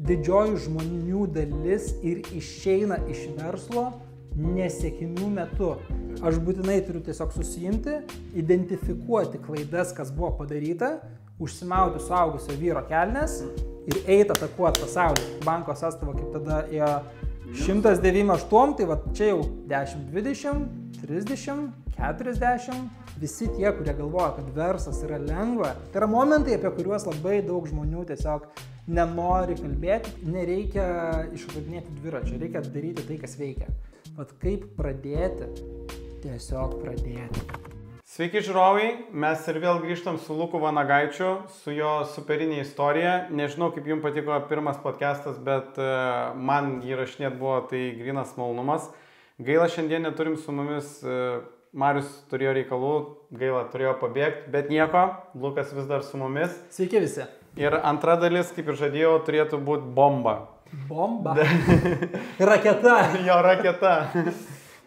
didžioji žmonių dalis ir išeina iš verslo nesėkmių metu. Aš būtinai turiu tiesiog susijimti, identifikuoti klaidas, kas buvo padaryta, užsimauti suaugusio vyro kelnes ir eiti atakuoti pasaulį. Banko sąstava kaip tada ėjo 198, tai va čia jau 10, 20, 30, 40. Visi tie, kurie galvoja, kad verslas yra lengva, tai yra momentai, apie kuriuos labai daug žmonių tiesiog nenori kalbėti. Nereikia išradinėti dviračio, reikia daryti tai, kas veikia. Vat kaip pradėti? Tiesiog pradėti. Sveiki žiūrovai, mes ir vėl grįžtam su Luku Vanagaičiu, su jo superinė istorija. Nežinau, kaip jums patiko pirmas podcastas, bet man jį rašinėt buvo tai grynas malonumas. Gaila, šiandien neturim su mumis, Marius turėjo reikalų, gaila turėjo pabėgti, bet nieko, Lukas vis dar su mumis. Sveiki visi. Ir antra dalis, kaip ir žadėjau, turėtų būti bomba. Bomba? Raketa. Jo, raketa.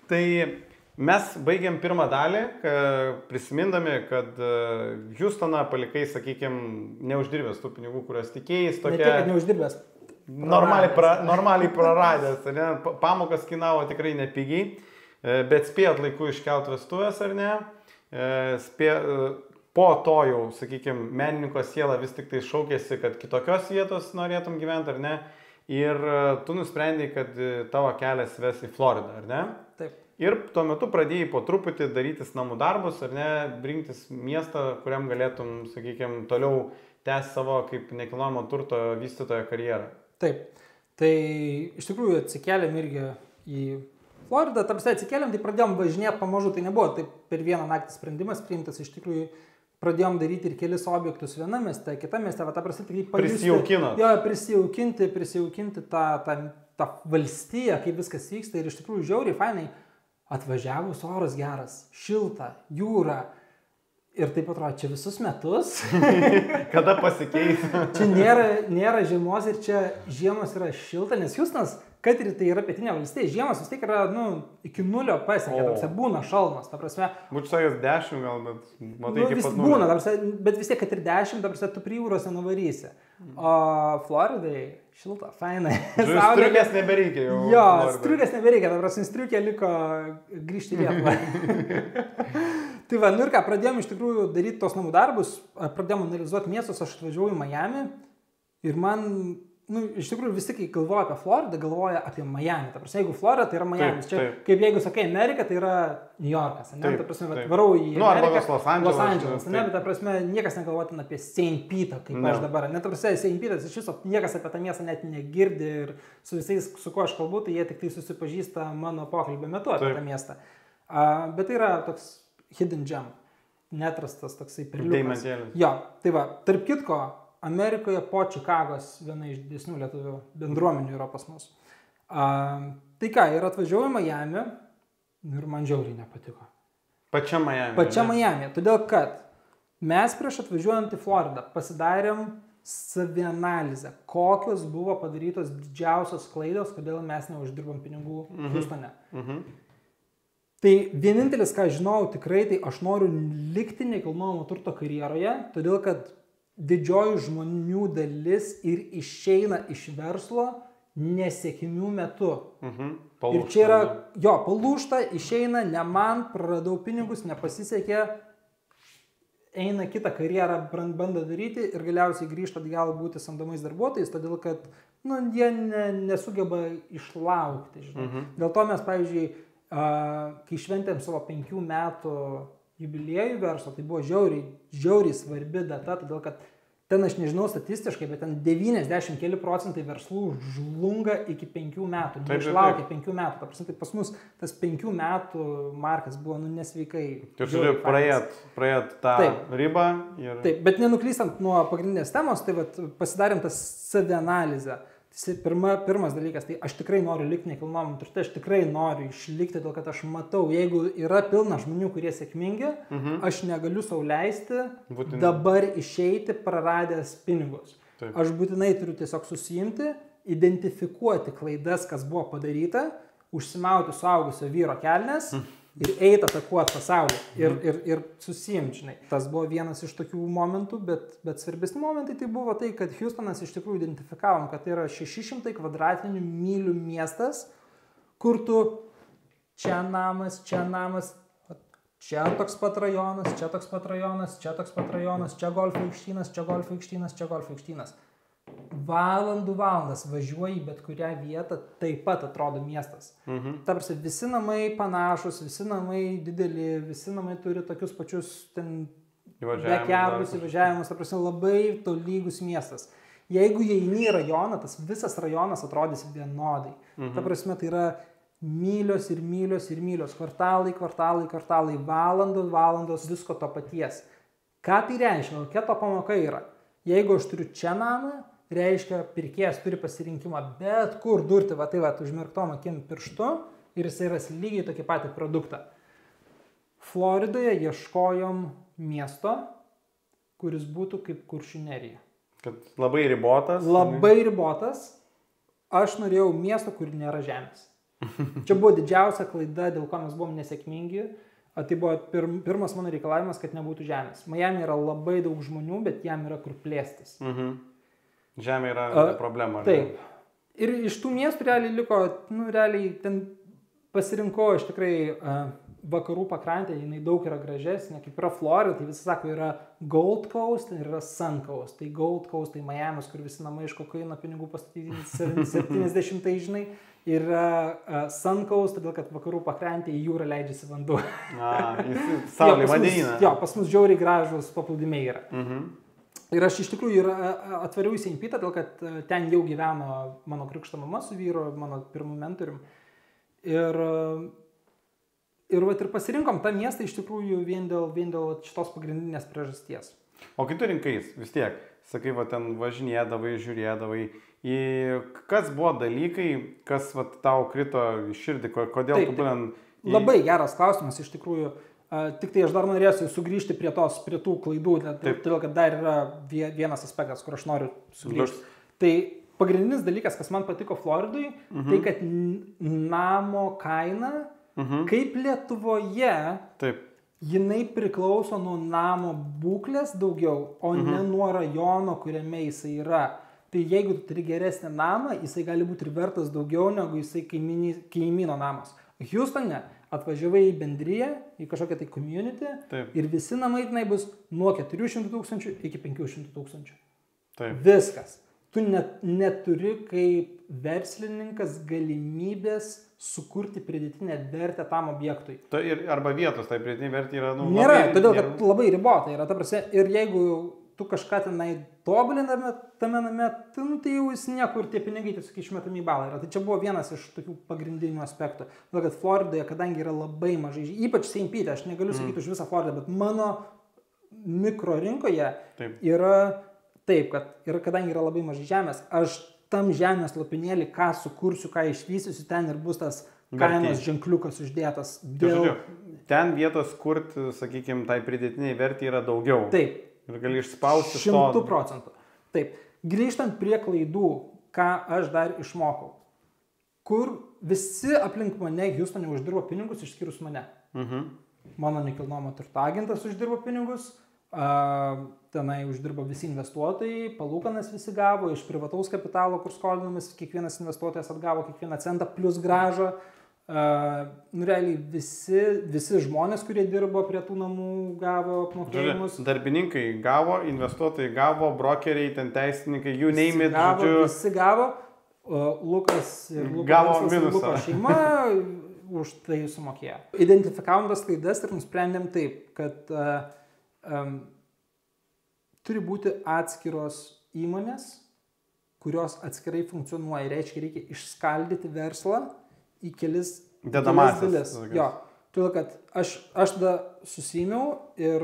Tai mes baigiam pirmą dalį, prisimindami, kad Houstoną palikai, sakykime, neuždirbęs tų pinigų, kurios tikėjais. Ne tik, kad neuždirbęs. Normaliai praradęs. Pamokas kainavo tikrai nepigiai, bet spėjot laiku iškelt vestuvės, ar ne? Po to jau, sakykime, menininko siela vis tik tai šaukėsi, kad kitokios vietos norėtum gyventi, ar ne? Ir tu nusprendei, kad tavo kelias ves į Floridą, ar ne? Taip. Ir tuo metu pradėjai po truputį darytis namų darbus, ar ne, rinktis miestą, kuriam galėtum, sakykime, toliau tęsti savo kaip nekilnojamo turto vystytojo karjerą. Taip. Tai iš tikrųjų atsikėlėm irgi į Floridą, tarsi atsikėlėm, tai pradėjom važinėti pamažu, tai nebuvo taip per vieną naktį sprendimas priimtas, iš tikrųjų pradėjom daryti ir kelis objektus viename mieste, kitame mieste, va ta prasme tikrai prisijaukinot. Jo, prisijaukinti tą valstiją, kaip viskas vyksta ir iš tikrųjų žiauriai fainai. Atvažiavus, oras geras, šilta, jūra ir taip atrodo, čia visus metus. Kada pasikeis? Čia nėra žiemos ir čia žiemos yra šilta, nes Houstonas, kad ir tai yra pietinė valstija, žiemos vis tiek yra, iki nulio pasiekia, būna šalmas, ta prasme. Būtų sakęs 10 gal, bet matai iki pat nulio. Būna, bet vis tiek, kad ir 10, ta prasme, tu prie jūros nenuvarysi. O Floridai šilta, fainai. Striukės nebereikia jau. Jo, striukės nebereikia, ta prasme, striukė liko grįžti į Lietuvą. Tai va, ir ką, pradėjom iš tikrųjų daryti tos namų darbus, pradėjom analizuoti miestus, aš atvažiavau į Miami ir man, iš tikrųjų visi, kai galvoja apie Floridą, galvoja apie Miami. Ta prasme, jeigu Florida, tai yra Miami. Čia, kaip jeigu sakai Amerika, tai yra New Yorkas. Ne? Ta prasme, varau į Ameriką, Los Andželas. Bet ta prasme, niekas negalvotin apie St. Peter, kaip aš dabar. Net ta prasme, St. Peteras iš viso niekas apie tą miestą net negirdi ir su visais, su kuo aš kalbu, tai jie tik tai susipažįsta mano pokalbio metu apie tą miestą. Bet tai yra toks hidden gem, netrastas toksai perliukas. Jo, tai va, tarp kitko, Amerikoje po Čikagos viena iš didesnių lietuvių bendruomenių yra pas mus. Tai ką, ir atvažiavau į Miami ir man žiauriai nepatiko. Pačia Miami. Pačia Miami, todėl kad mes prieš atvažiuojant į Floridą pasidarėm savianalizę, kokios buvo padarytos didžiausios klaidos, kodėl mes neuždirbam pinigų Houstone. Tai vienintelis, ką žinau tikrai, tai aš noriu likti nekilnojamo turto karjeroje, todėl kad didžioji žmonių dalis ir išeina iš verslo nesėkmių metu. Palūšta, ir čia yra, palūšta, išeina, ne man, praradau pinigus, nepasisekė, eina kitą karjerą, bando daryti ir galiausiai grįžta atgal būti samdomais darbuotojais, todėl kad jie nesugeba išlaukti. Dėl to mes, pavyzdžiui, kai šventėm savo 5 metų jubiliejų verslo, tai buvo žiauriai svarbi data, todėl kad ten aš nežinau statistiškai, bet ten 90 keli procentai verslų žlunga iki 5 metų, neišlaukia 5 metų. Ta prasme, tai pas mus tas 5 metų markas buvo nesveikai. Tu turi praėjot tą ribą. Taip, bet nenuklystant nuo pagrindinės temos, tai pasidarėm tą savianalizę. Pirmas dalykas, tai aš tikrai noriu likti nekilnojamam turte, aš tikrai noriu išlikti, dėl kad aš matau, jeigu yra pilna žmonių, kurie sėkmingi, aš negaliu sau leisti dabar išeiti praradęs pinigus. Aš būtinai turiu tiesiog susijimti, identifikuoti klaidas, kas buvo padaryta, užsimauti suaugusio vyro kelnes ir eit atakuoti pasaulį ir susiimti, žinai. Tas buvo vienas iš tokių momentų, bet svarbesni momentai tai buvo tai, kad Houstonas iš tikrųjų identifikavom, kad tai yra 600 kvadratinių mylių miestas, kur tu čia namas, čia toks pat rajonas, čia toks pat rajonas, čia toks pat rajonas, čia golfo aikštynas, čia golfo aikštynas, čia golfo aikštynas. Valandas važiuoji bet kurią vietą, taip pat atrodo miestas. Tarsi visi namai panašus, visi namai dideli, visi namai turi tokius pačius ten backyardus, įvažiavimus, tarsi labai tolygus miestas. Jeigu jie eini į rajoną, tas visas rajonas atrodys vienodai. Ta prasme, tai yra mylios ir mylios ir mylios, kvartalai, valandos visko to paties. Ką tai reiškia? Kokia to pamoka yra? Jeigu aš turiu čia namą, reiškia, pirkėjas turi pasirinkimą bet kur durti, užmerktom akim pirštu ir jis yra lygiai tokį patį produktą. Floridoje ieškojom miesto, kuris būtų kaip Kuršių nerija. Kad labai ribotas? Labai ribotas. Aš norėjau miesto, kur nėra žemės. Čia buvo didžiausia klaida, dėl ko mes buvom nesėkmingi. Tai buvo pirmas mano reikalavimas, kad nebūtų žemės. Miami yra labai daug žmonių, bet jam yra kur plėstis. Žemė yra problema. Taip. Ir iš tų miestų realiai liko, ten pasirinkau aš tikrai vakarų pakrantę, jinai daug yra gražesnė, kaip yra Florida, tai visi sako, yra Gold Coast ir yra Sun Coast. Tai Gold Coast, tai Miamis, kur visi namai iš kokaino pinigų pastatyti 70, žinai. Ir Sun Coast, todėl kad vakarų pakrantė į jūrą leidžiasi vanduo. Saulė, vandenyną. Jo, pas mus žiauriai gražus paplūdimiai yra. Ir aš iš tikrųjų atvariau į St. Peter, todėl kad ten jau gyveno mano krikšto mama su vyru, mano pirmu mentorium. Ir pasirinkom tą miestą iš tikrųjų vien dėl šitos pagrindinės priežasties. O kai tu rinkais, vis tiek, sakai, ten važinėdavai, žiūrėdavai, kas buvo dalykai, kas tau krito į širdį, kodėl tu būtent... Labai geras klausimas iš tikrųjų. Tik tai aš dar norėsiu sugrįžti prie tų klaidų, todėl kad dar yra vienas aspektas, kur aš noriu sugrįžti. Tai pagrindinis dalykas, kas man patiko Floridui, tai kad namo kaina, kaip Lietuvoje, jinai priklauso nuo namo būklės daugiau, o ne nuo rajono, kuriame jisai yra. Tai jeigu tu turi geresnį namą, jisai gali būti ir vertas daugiau, negu jisai kaimyno namas. Houstone atvažiavai į bendriją, į kažkokią tai community ir visi namai tenai bus nuo 400 000 iki 500 000. Viskas. Tu neturi kaip verslininkas galimybės sukurti pridėtinę vertę tam objektui. Arba vietos, tai pridėtinė vertė yra... Nėra, todėl kad labai ribota yra. Ir jeigu tu kažką tenai tobuliname tame name, tai jau jis niekur tie pinigai tiesiog išmetami į balą yra. Tai čia buvo vienas iš tokių pagrindinių aspektų. Todėl kad Floridoje, kadangi yra labai mažai, ypač St. Peter, aš negaliu sakyti už visą Floridą, bet mano mikrorinkoje yra taip, kad kadangi yra labai mažai žemės, aš tam žemės lopinėlį, ką sukursiu, ką išvysiu, ten ir bus tas kainos ženkliukas uždėtas. Ten vietos kurti, sakykime, tai pridėtiniai vertė yra daugiau. Taip. Ir gali išspausti 100%. Taip. Grįžtant prie klaidų, ką aš dar išmokau. Kur visi aplink mane Houstone uždirbo pinigus, išskyrus mane. Mano nekilnojamo turto agentas uždirbo pinigus, tenai uždirbo visi investuotojai, palūkanas visi gavo, iš privataus kapitalo, kur skolinamis, kiekvienas investuotojas atgavo kiekvieną centą plus grąžą. Realiai visi žmonės, kurie dirbo prie tų namų, gavo apmokėjimus. Darbininkai gavo, investuotojai gavo, brokeriai, ten teisininkai, you name it, žodžiu. Visi gavo, Lukas ir Luko šeima už tai sumokėjo. Identifikavom tas klaidas ir nusprendėm taip, kad turi būti atskiros įmonės, kurios atskirai funkcionuoja. Reiškia, reikia išskaldyti verslą į kelis dalis. Jo, todėl, kad aš tada susiėmiau ir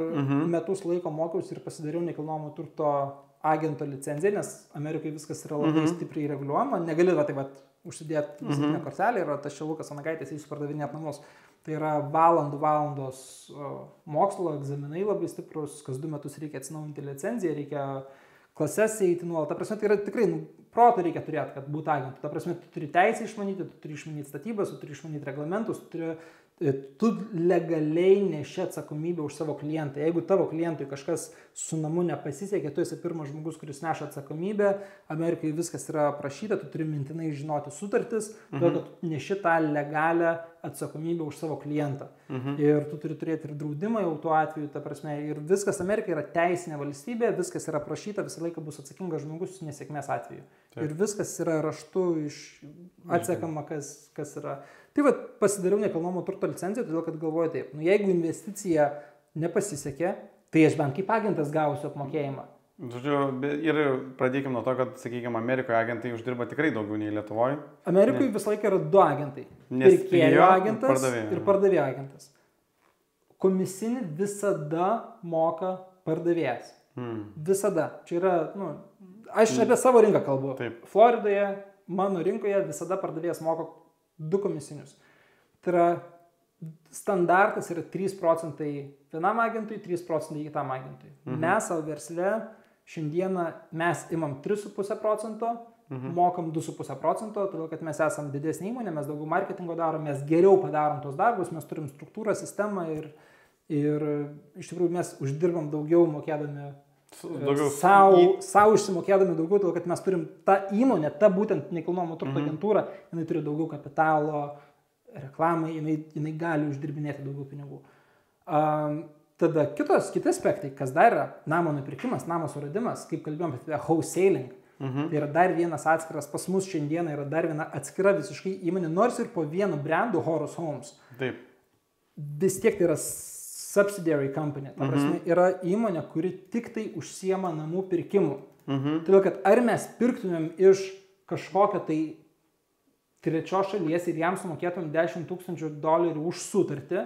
metus laiko mokiausi ir pasidariau nekilnojamo turto agento licenciją, nes Amerikai viskas yra labai stipriai reguliuojama. Negali užsidėti vizitinę kortelę ir tas čia Lukas Vanagaitis jis pardavinėt namus. Tai yra valandos mokslo, egzaminai labai stiprus, kas 2 metus reikia atsinaujinti licenciją, reikia klases eiti nuolat. Ta prasme, tai yra tikrai proto reikia turėti, kad būtų agentų. Ta prasme, tu turi teisę išmanyti, tu turi išmanyti statybas, tu turi išmanyti reglamentus, tu turi Tu legaliai neši atsakomybę už savo klientą. Jeigu tavo klientui kažkas su namu nepasisekė, tu esi pirmas žmogus, kuris neša atsakomybę. Amerikai viskas yra aprašyta, tu turi mintinai žinoti sutartis, todėl kad tu neši tą legalią atsakomybę už savo klientą. Ir tu turi turėti ir draudimą jau tuo atveju, ta prasme. Ir viskas Amerikai yra teisinė valstybė, viskas yra aprašyta, visą laiką bus atsakingas žmogus nesėkmės atveju. Taip. Ir viskas yra raštu atsekama, kas yra. Tai va, pasidariau nekilnojamo turto licenciją, todėl kad galvoju taip, jeigu investicija nepasisekė, tai aš bent kaip agentas gausiu apmokėjimą. Žodžiu, ir pradėkime nuo to, kad, sakykime, Amerikoje agentai uždirba tikrai daugiau nei Lietuvoje. Amerikoje visą laiką yra 2 agentai. Pirkėjo agentas ir pardavėjo agentas. Komisinį visada moka pardavėjas. Visada. Čia yra, aš apie savo rinką kalbu. Taip. Floridoje, mano rinkoje visada pardavėjas moka 2 komisinius. Tai yra standartas yra 3% vienam agentui, 3% kitam agentui. Mes savo versle šiandieną mes imam 3,5%, mokam 2,5%, todėl kad mes esam didesnė įmonė, mes daugiau marketingo darom, mes geriau padarom tos darbus, mes turim struktūrą, sistemą ir iš tikrųjų mes uždirbam daugiau mokėdami savo išsimokėdami daugiau, todėl kad mes turim tą įmonę, tą būtent nekilnojamo turto agentūrą, jinai turi daugiau kapitalo, reklamai, jinai gali uždirbinėti daugiau pinigų. Tada kiti aspektai, kas dar yra namo nupirkimas, namo suradimas, kaip kalbėjom apie wholesaling, tai yra dar vienas atskiras, pas mus šiandieną yra dar viena atskira visiškai įmonė, nors ir po vienu brandu Horus Homes. Taip. Vis tiek tai yra subsidiary company, ta prasme, yra įmonė, kuri tik tai užsiema namų pirkimu. Todėl, kad ar mes pirktumėm iš kažkokio tai trečios šalies ir jam sumokėtumėm $10,000 už sutartį,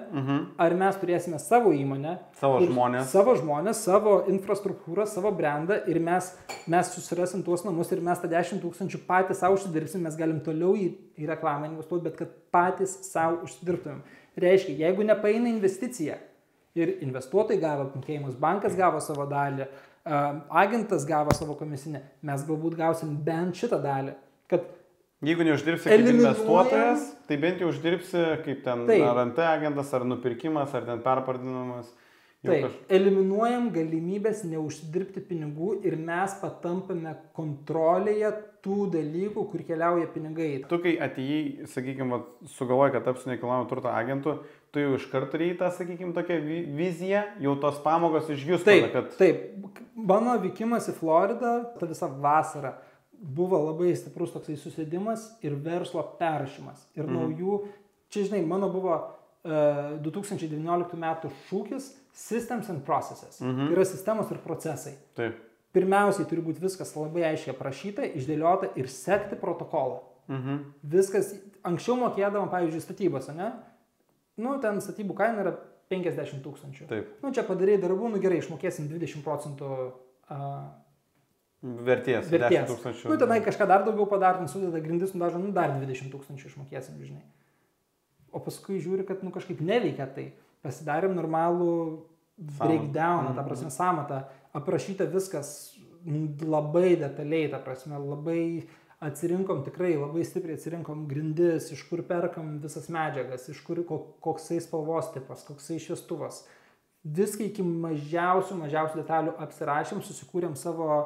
ar mes turėsime savo įmonę, savo žmonės, savo infrastruktūrą, savo brandą ir mes susirasim tuos namus ir mes tą 10,000 patys savo užsidirbsim, mes galim toliau į reklamą investuoti, bet kad patys savo užsidirbtumėm. Reiškia, jeigu nepaeina investicija, ir investuotojai gavo apmokėjimus, bankas gavo savo dalį, agentas gavo savo komisinę, mes galbūt gausim bent šitą dalį. Kad jeigu neuždirbsi kaip investuotojas, tai bent jau uždirbsi kaip ten ar NT agentas, ar nupirkimas, ar ten perpardinimas. Taip, eliminuojam galimybės neužsidirbti pinigų ir mes patampame kontrolėje tų dalykų, kur keliauja pinigai. Tu, kai atėjai, sakykime, sugalvojai, kad tapsi nekilnojamo turto agentu, tu jau iš karto turėjai tą, sakykime, tokią viziją, jau tos pamokos išgius. Taip. Mano vykimas į Floridą, ta visa vasara, buvo labai stiprus toksai susėdimas ir verslo perrašymas. Ir naujų, čia žinai, mano buvo 2019 metų šūkis Systems and Processes. Tai yra sistemos ir procesai. Taip. Pirmiausiai turi būti viskas labai aiškiai aprašyta, išdėliota ir sekti protokolą. Viskas, anksčiau mokėdavom, pavyzdžiui, statybose, ne? Ten statybų kaina yra 50,000. Taip. Čia padarai darbų, gerai, išmokėsim 20% vertės. 10,000. Tenai kažką dar daugiau padartum, sudeda grindis, nudažo, dar 20,000 išmokėsim, žinai. O paskui žiūri, kad kažkaip neveikia tai. Pasidarėm normalų breakdowną, ta prasme, samatą, aprašyta viskas labai detaliai, ta prasme, labai atsirinkom, tikrai labai stipriai atsirinkom grindis, iš kur perkam visas medžiagas, iš kur koksai spalvos tipas, koksai šviestuvas. Viską iki mažiausių detalių apsirašėm, susikūrėm savo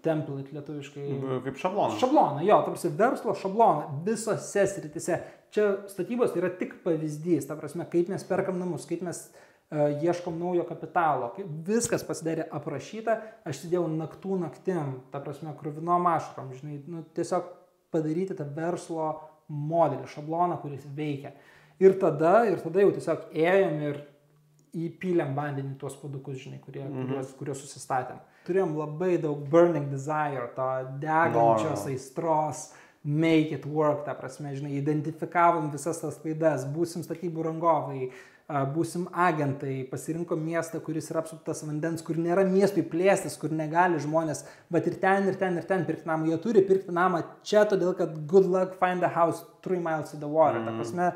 template lietuviškai. Kaip šabloną. Šabloną, jo, tarsi verslo šabloną visose sritise. Čia statybos yra tik pavyzdys, ta prasme, kaip mes perkam namus, kaip mes ieškom naujo kapitalo. Viskas pasidarė aprašyta, aš sėdėjau naktim, ta prasme, kruvinom ašarom, žinai, tiesiog padaryti tą verslo modelį, šabloną, kuris veikia. Ir tada jau tiesiog ėjom ir įpylėm vandenį tuos puodukus, žinai, kuriuos susistatėm. Turėjom labai daug burning desire, to degančios aistros, make it work, ta prasme, žinai, identifikavom visas tas klaidas, būsim statybų rangovai, būsim agentai, pasirinkom miestą, kuris yra apsuptas vandens, kur nėra miestui plėstis, kur negali žmonės, bet ir ten pirkti namą. Jie turi pirkti namą čia, todėl kad good luck find a house 3 miles to the water. Ta prasme,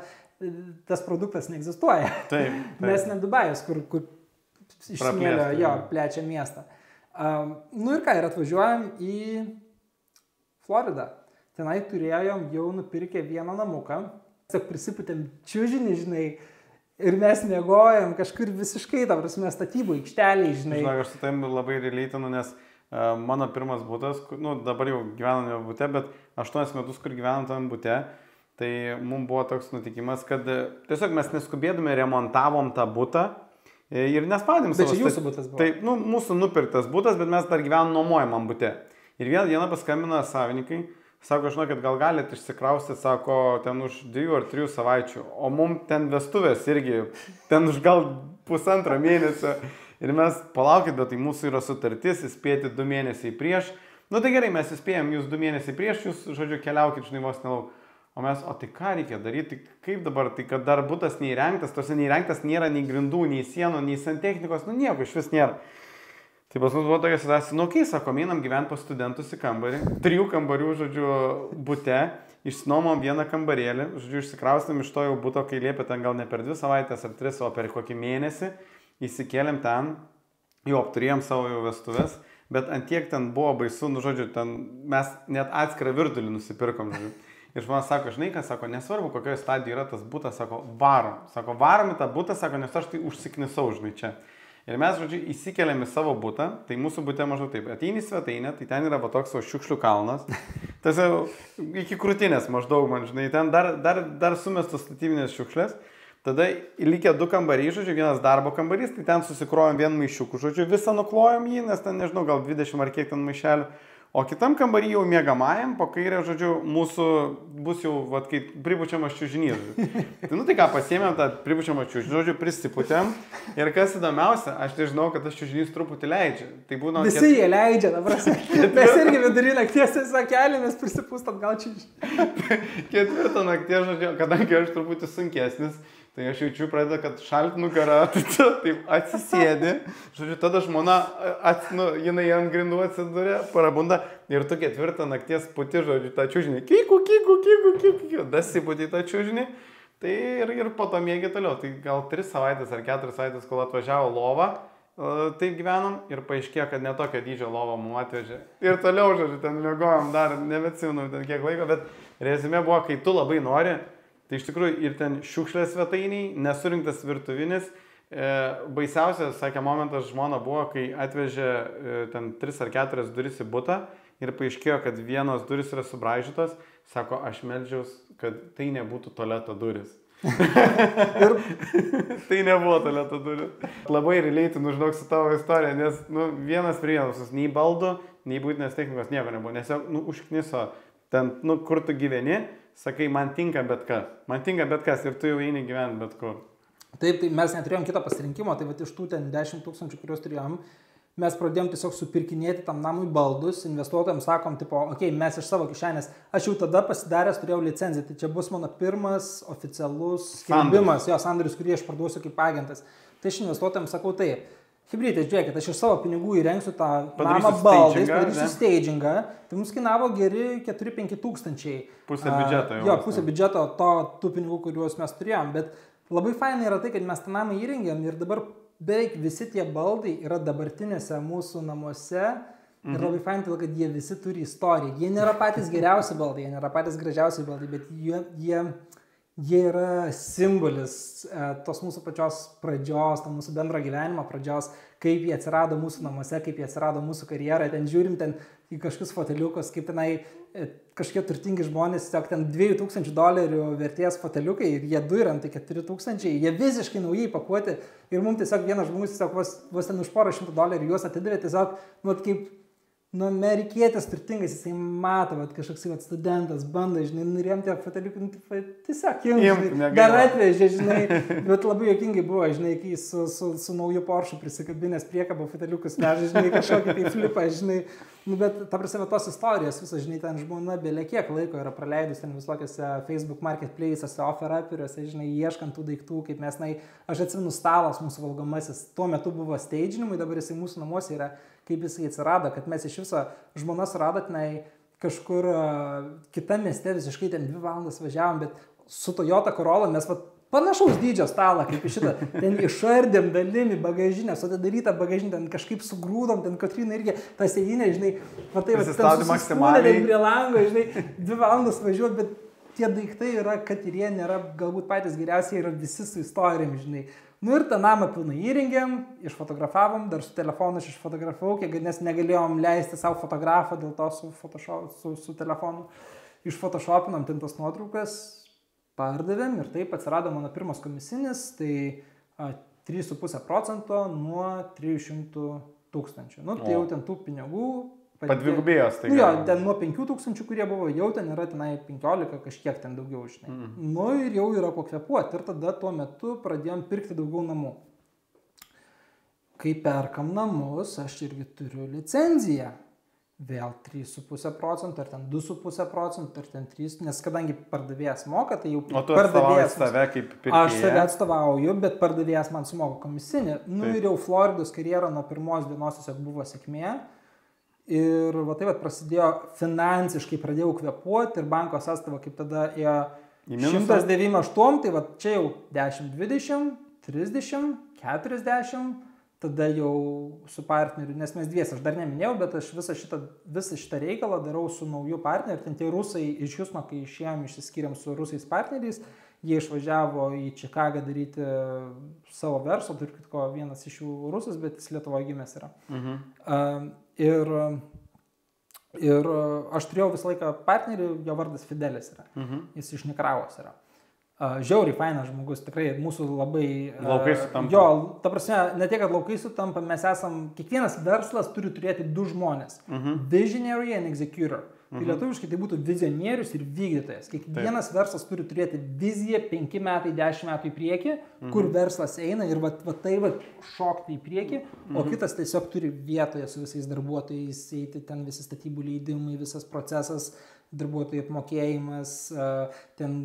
tas produktas neegzistuoja. Taip. Mes ne Dubajus, kur iš smėlio plečia miestą. Ir ką, ir atvažiuojam į Floridą. Tenai turėjom jau nupirkę vieną namuką, tiesiog prisiputėm čiužinį, žinai, ir mes miegojom kažkur visiškai, ta prasme, statybų aikšteliai, žinai. Žinok, aš su tavim labai relatinu, nes mano pirmas būtas, nu dabar jau gyvename bute, bet 8 metus, kur gyvenam tam bute, tai mums buvo toks nutikimas, kad tiesiog mes neskubėdami remontavom tą butą ir nespaudėm savo. Bet čia jūsų butas buvo? Tai, nu, mūsų nupirktas butas, bet mes dar gyvenom nuomojamam bute. Ir vieną dieną paskambino savininkai, sako, žinokit, gal galite išsikraustyti, sako, ten už 2 ar 3 savaičių, o mums ten vestuvės irgi, ten už gal 1,5 mėnesio. Ir mes palaukit, bet tai mūsų yra sutartis, įspėti 2 mėnesiai prieš. Nu tai gerai, mes įspėjom jūs 2 mėnesiai prieš, jūs, žodžiu, keliaukit, žinai, vos nelauk. O mes, o tai ką reikia daryti, kaip dabar, tai kad dar butas neįrengtas, tose neįrengtas nėra nei grindų, nei sienų, nei santechnikos, nu nieko iš vis nėra. Tai pas mus buvo tokia situacija, nu kai, sako, einam gyventi pas studentus į kambarį, 3 kambarių, žodžiu, bute, išsinomom vieną kambarėlį, žodžiu, išsikraustėm iš to jau buto, kai liepė ten gal ne per 2 savaitės ar 3, o per kokį mėnesį, įsikėlėm ten, jau apturėjom savo jau vestuvės, bet antiek ten buvo baisu, nu žodžiu, ten mes net atskirą virdulį nusipirkom, žodžiu. Ir žmonės sako, žinai, kas sako, nesvarbu, kokioje stadijoje yra tas butas, sako, varom. Sako, varom į tą butą, sako, nes aš tai užsiknisau, žinai, čia. Ir mes, žodžiu, įsikeliam į savo butą, tai mūsų bute maždaug taip, ateini į svetainę, tai ten yra va toks šiukšlių kalnas, tas jau iki krūtinės maždaug, man, žinai, ten dar sumestos statybinės šiukšlės, tada įlikė 2 kambariai, žodžiu, vienas darbo kambarys, tai ten susikrojom vien maišiukų, žodžiu, visą nuklojom jį, nes ten, nežinau, gal 20 ar kiek ten maišelių. O kitam kambarį jau miegamajam, po kairė, žodžiu, mūsų bus jau, vat, kaip pripučiamas čiužinys. Tai, nu tai ką, pasiėmėm tą pripučiamą čiužinį, žodžiu, prisiputėm. Ir kas įdomiausia, aš tai žinau, kad tas čiužinys truputį leidžia. Tai būna... Visi jie leidžia, dabar. Mes irgi vidury nakties sakelėmis prisipūstam gal čiužinį. 4 nakties, žodžiu, kadangi aš truputį sunkesnis, tai aš jaučiu pradeda, kad šalt nugarą, tai taip atsisėdi, žodžiu, tada žmona, jinai ant grindų atsidūrė, parabunda ir tu 4 nakties puti, žodžiu, tą čiužinį, kiku, dasiputi tą čiužinį, tai ir po to mėgi toliau, tai gal 3 savaitės ar 4 savaitės, kol atvažiavo lova, taip gyvenom ir paaiškėjo, kad ne tokio dydžio lovą mums atvežė. Ir toliau, žodžiu, ten mėgojom dar, nebeatsimenu ten kiek laiko, bet rezime buvo, kai tu labai nori, tai iš tikrųjų ir ten šiukšlės svetainiai, nesurinktas virtuvinis. Baisiausias, sakė, momentas žmona buvo, kai atvežė ten 3 ar 4 duris į butą ir paaiškėjo, kad vienos duris yra subraižytos. Sako, aš meldžiaus, kad tai nebūtų tualeto duris. Tai nebuvo tualeto duris. Labai relatinu, žinok, su tavo istorija, nes vienas prie vienos, nei baldų, nei būtinės technikos nieko nebuvo. Nes jau užkniso ten, kur tu gyveni. Sakai, man tinka bet kas ir tu jau eini gyventi bet kur. Taip, tai mes neturėjom kito pasirinkimo, tai iš tų ten 10 000, kuriuos turėjom, mes pradėjom tiesiog supirkinėti tam namui baldus, investuotojams sakom, tipo, okei, mes iš savo kišenės, aš jau tada pasidaręs turėjau licenciją, tai čia bus mano pirmas oficialus skelbimas, jo sandoris, kurį aš parduosiu kaip agentas. Tai aš investuotojams sakau taip. Hibridai, žiūrėkit, aš iš savo pinigų įrengsiu tą namą baldais, padarysiu stagingą, tai mums kainavo geri 4-5 tūkstančiai. Pusė biudžeto jau. Jo, pusė biudžeto tų pinigų, kuriuos mes turėjom, bet labai fainai yra tai, kad mes tą namą įrengėm ir dabar beveik visi tie baldai yra dabartinėse mūsų namuose ir labai fainai, kad jie visi turi istoriją. Jie nėra patys geriausi baldai, jie nėra patys gražiausi baldai, bet jie yra simbolis tos mūsų pačios pradžios, to mūsų bendro gyvenimo pradžios, kaip jie atsirado mūsų namuose, kaip jie atsirado mūsų karjerą. Ten žiūrim ten į kažkokius foteliukus, kaip tenai kažkokie turtingi žmonės, tiesiog ten $2,000 vertės foteliukai ir jie yra tai 4,000, jie visiškai naujai pakuoti ir mums tiesiog vienas žmogus tiesiog vos ten už porą $100 juos atidavė, tiesiog, kaip amerikietis turtingas, jisai mato, kažkoks studentas bando, žinai, norėjom tie foteliukai, tiesiog dar atvežė, žinai, bet labai juokingai buvo, žinai, kai su nauju Porsche prisikabinės priekabo foteliukus vežė, žinai, kažkokį tai flipą, žinai, bet ta prasme tos istorijos visos, žinai, ten žmona belė kiek laiko yra praleidus ten visokiose Facebook marketplace'ose, offer-up'iriuose, žinai, ieškant tų daiktų, kaip mes, aš atsimenu stalas mūsų valgomasis, tuo metu buvo staginimui, dabar jisai mūsų namuose yra, kaip jisai atsirado, kad mes iš viso žmona surado tenai kažkur kitam mieste, visiškai ten 2 valandas važiavom, bet su Toyota Corolla mes panašaus dydžio stalą, kaip iš šitą, ten išardėm dalimi bagažinę, su atidarytą bagažinę, ten kažkaip sugrūdom, ten Kotryna irgi tą sėdynę, žinai, ten susiskūdė prie lango, žinai, 2 valandas važiuot, bet tie daiktai yra, kad ir jie nėra galbūt patys geriausiai, yra visi su istorijom, žinai. Nu ir tą namą pilnai įrengėm, išfotografavom, dar su telefonu aš išfotografavau, nes negalėjom leisti savo fotografą, dėl to su telefonu išfotoshopinam ten tas nuotraukas, pardavėm ir taip atsirado mano pirmas komisinis, tai 3,5% nuo 300 000. Nu, tai jau ten tų pinigų. Padvigubėjęs tai. Nu jo, ten nuo 5 000, kurie buvo, jau ten yra tenai 15, kažkiek ten daugiau, žinai. Nu ir jau yra ko kvėpuoti. Ir tada tuo metu pradėjom pirkti daugiau namų. Kai perkam namus, aš irgi turiu licenciją. Vėl 3,5% ar ten 2,5% ar ten 3%, nes kadangi pardavėjas moka, tai jau o tu atstovauji save kaip pirkėją. Aš save atstovauju, bet pardavėjas man sumoka komisinį. Nu ir jau Floridos karjera nuo pirmos dienos tiesiog buvo sėkmė. Ir va taip prasidėjo finansiškai, pradėjau kvėpuoti ir banko sąstava kaip tada ėjo 198, tai va čia jau 10, 20, 30, 40, tada jau su partneriu, nes mes dviesi, aš dar neminėjau, bet aš visą šitą reikalą darau su nauju partneriu. Ten tie rusai iš Hjustono, kai išėjom, išsiskyrėm su rusais partneriais, jie išvažiavo į Čikagą daryti savo verslo, turiu kitko vienas iš jų rusas, bet jis Lietuvoje gimęs yra. Ir aš turėjau visą laiką partnerį, jo vardas Fidelis yra, jis iš Nikaragvos yra. Žiauriai fainas žmogus, tikrai mūsų labai... Laukai sutampa. Jo, ta prasme, ne tiek, kad laukai sutampa, mes kiekvienas verslas turi turėti du žmonės. Visionary and executor. Tai lietuviškai tai būtų vizionierius ir vykdytojas. Kiekvienas verslas turi turėti viziją 5 metai, 10 metų į priekį, kur verslas eina ir va šokti į priekį, o kitas tiesiog turi vietoje su visais darbuotojais eiti, ten visi statybų leidimai, visas procesas, darbuotojų apmokėjimas, ten...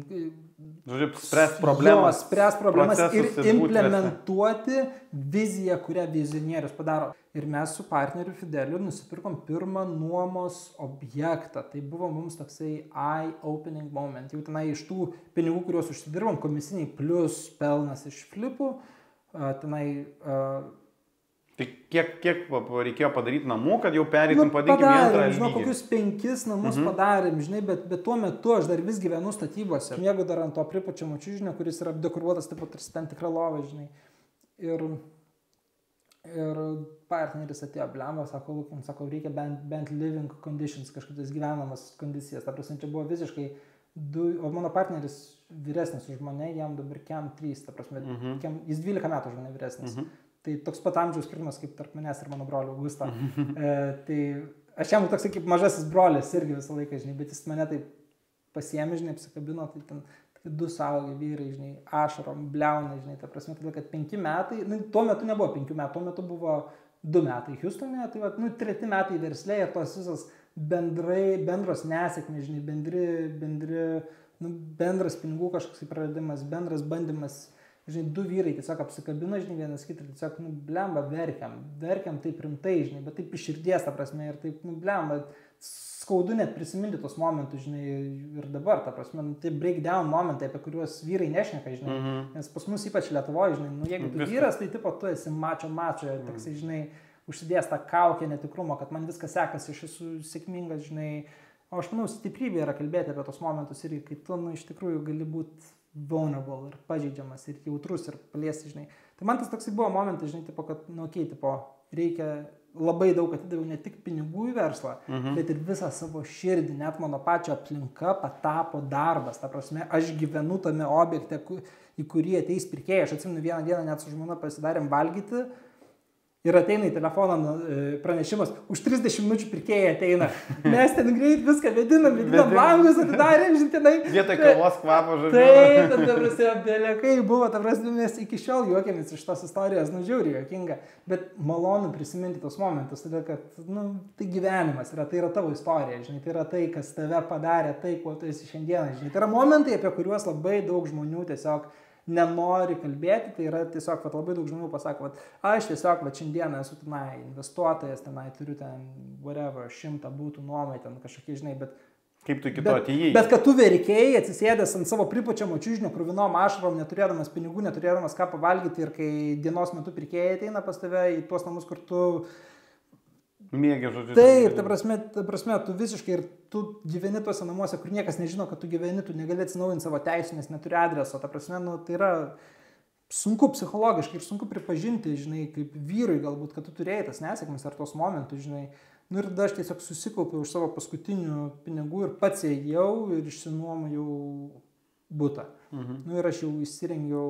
Žodžiu, spręs problemas. Spręs problemas ir implementuoti viziją, kurią vizionierius padaro. Ir mes su partneriu Fideliu nusipirkom pirmą nuomos objektą. Tai buvo mums toksai eye-opening moment. Jau tenai iš tų pinigų, kuriuos užsidirbom, komisiniai plus pelnas iš flipų, tenai... Tai kiek reikėjo padaryti namų, kad jau pereitum, padėkim, į antrą lygį? Žinau, kokius 5 namus padarėm, žinai, bet tuo metu aš dar vis gyvenu statybose. Jeigu dar ant to pripučiamo čiužinio, kuris yra dekoruotas, taip pat tarsi ten tikra lova, žinai. Ir partneris atėjo blemba, sako, reikia bent living conditions, kažkokias gyvenamas kondicijas. Ta prasme, čia buvo visiškai o mano partneris vyresnis už mane, jam dabar kem 3, ta prasme, jis 12 metų už mane vyresnis. Tai toks pat amžiaus skirtumas kaip tarp manęs ir mano brolio Augusto. Tai aš jam toksai kaip mažasis brolis irgi visą laiką, žinai, bet jis mane taip pasiėmė, žinai, apsikabino, tai ten 2 suaugę vyrai, žinai, ašarom, bliauna, žinai, ta prasme, tada, kad 5 metai, nu, tuo metu nebuvo 5 metų, tuo metu buvo 2 metai Hjustone, tai va, nu, 3 metai verslė ir tos visos bendros nesėkmės, žinai, bendras pinigų kažkoks praradimas, bendras bandymas. Žinai, 2 vyrai tiesiog apsikabino, žinai, vienas kitą, tiesiog, nu, blemba, verkiam taip rimtai, žinai, bet taip iš širdies, ta prasme, ir taip, nu, blemba, skaudu net prisiminti tos momentus, žinai, ir dabar, ta prasme, nu, tai breakdown momentai, apie kuriuos vyrai nešneka, žinai, nes pas mus ypač Lietuvoje, žinai, nu, jeigu tu vyras, tai tipo, tu esi mačo, toksai, žinai, užsidėjęs tą kaukę netikrumo, kad man viskas sekasi, aš esu sėkmingas, žinai, o aš manau, stiprybė yra kalbėti apie tos momentus irgi, kai tu, nu, iš tikrųjų gali būti vulnerable ir pažeidžiamas ir jautrus ir paliesti, žinai. Tai man tas toksai buvo momentas, žinai, tipo, kad, nu, okei, tipo, reikia labai daug atidaviau ne tik pinigų į verslą, bet ir visą savo širdį, net mano pačio aplinka patapo darbas. Ta prasme, aš gyvenu tame objekte, į kurį ateis pirkėjai. Aš atsimenu vieną dieną net su žmona pasidarėm valgyti. Ir ateina į telefoną pranešimas, už 30 minučių pirkėjai ateina. Mes ten greit viską vedinam langus, atidarėm, žinai. Vietoj kavos kvapo, žodžiu. Taip, ta prasme, belekai buvo, ta prasme, mes iki šiol juokėmės iš tos istorijos, nu, žiauriai juokinga. Bet malonu prisiminti tos momentus, todėl kad, nu, tai gyvenimas yra, tai yra tavo istorija, žinai, tai yra tai, kas tave padarė, tai, kuo tu esi šiandieną, žinai. Tai yra momentai, apie kuriuos labai daug žmonių tiesiog nenori kalbėti, tai yra tiesiog, vat, labai daug žmonių pasako, vat, aš tiesiog vat, šiandieną esu tenai investuotojas, tenai turiu ten whatever, 100 būtų nuomai, ten kažkokie, žinai, bet... Kaip tu iki to atėjai? Bet kad tu verkėjai, atsisėdęs ant savo pripučiamo čiužinio kruvinom ašarom, neturėdamas pinigų, neturėdamas ką pavalgyti ir kai dienos metu pirkėjai ateina pas tave į tuos namus, kur tu... Mėgė, žodžiu. Taip, ta prasme, tu visiškai ir tu gyveni tuose namuose, kur niekas nežino, kad tu gyveni, tu negali atsinaujinti savo teisų, nes neturi adreso. Ta prasme, nu, tai yra sunku psichologiškai ir sunku pripažinti, žinai, kaip vyrui galbūt, kad tu turėjai tas nesėkmes ar tos momentus, žinai. Nu ir tada aš tiesiog susikaupiau už savo paskutinių pinigų ir pats ėjau ir išsinuomojau butą. Nu ir aš jau įsirengiau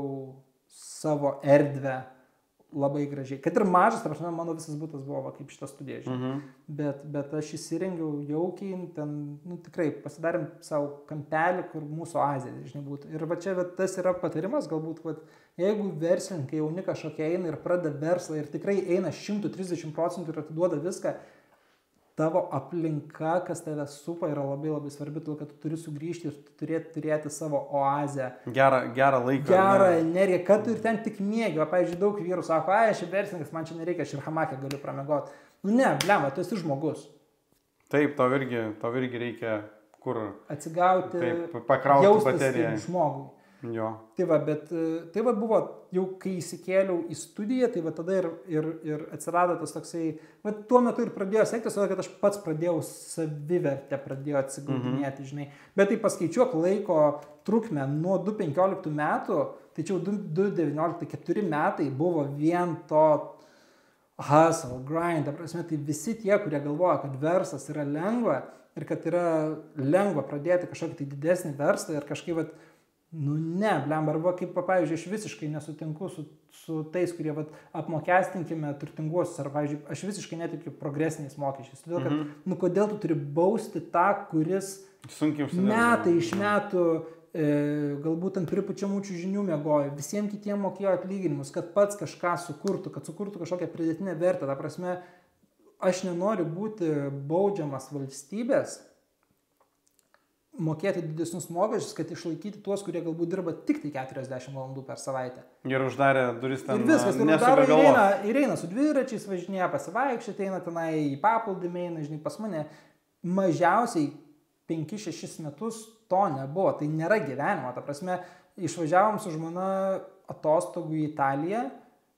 savo erdvę labai gražiai. Kad ir mažas, ta prasme, mano visas butas buvo kaip šita studija, žinai. Bet aš įsirengiau jaukiai, ten, nu tikrai, pasidarėm savo kampelį, kur mūsų oazė, žinai, būtų. Ir va čia tas yra patarimas, galbūt, kad jeigu verslininkai jauni kažkokie eina ir pradeda verslą ir tikrai eina 130% ir atiduoda viską, tavo aplinka, kas tave supa, yra labai labai svarbi, todėl kad tu turi sugrįžti ir turėti savo oazę. Gerą laiką. Gerą energiją, kad tu ir ten tik mėgi. Pavyzdžiui, daug vyrų sako, aš esu verslininkas, man čia nereikia, aš ir hamakė galiu pramegoti. Nu ne, blema, tu esi žmogus. Taip, tau irgi reikia kur atsigauti, pakrauti bateriją. Jaustis žmogui. Jo. Tai va, bet tai va buvo, jau kai įsikėliau į studiją, tai va tada ir atsirado tas toksai, va tuo metu ir pradėjo sektis, todėl kad aš pats pradėjau savivertę, pradėjau atsigaudinėti, žinai. Bet tai paskaičiuok laiko trukmę nuo 2015 metų, tai čia jau 2019, 4 metai buvo vien to hustle, grind, ta prasme, tai visi tie, kurie galvoja, kad verslas yra lengva ir kad yra lengva pradėti kažkokį tai didesnį verslą ir kažkaip, va, nu ne, blemba, arba kaip, pavyzdžiui, aš visiškai nesutinku su tais, kurie apmokestinkime turtinguosius, ar, pavyzdžiui, aš visiškai netikiu progresiniais mokesčiais. Todėl, kad, nu, kodėl tu turi bausti tą, kuris metai iš metų galbūt ant pripučiamų čiužinių miegojo, visiems kitiems mokėjo atlyginimus, kad pats kažką sukurtų, kad sukurtų kažkokią pridėtinę vertę. Ta prasme, aš nenoriu būti baudžiamas valstybės, mokėti didesnius mokesčius, kad išlaikyti tuos, kurie galbūt dirba tik tai 40 valandų per savaitę. Ir uždarė duris ten. Ir viskas, ir eina su dviračiais, važinėja pasivaikščioti, eina tenai į paplūdimį, eina, žinai, pas mane mažiausiai 5-6 metus to nebuvo, tai nėra gyvenimo, ta prasme, išvažiavom su žmona atostogų į Italiją,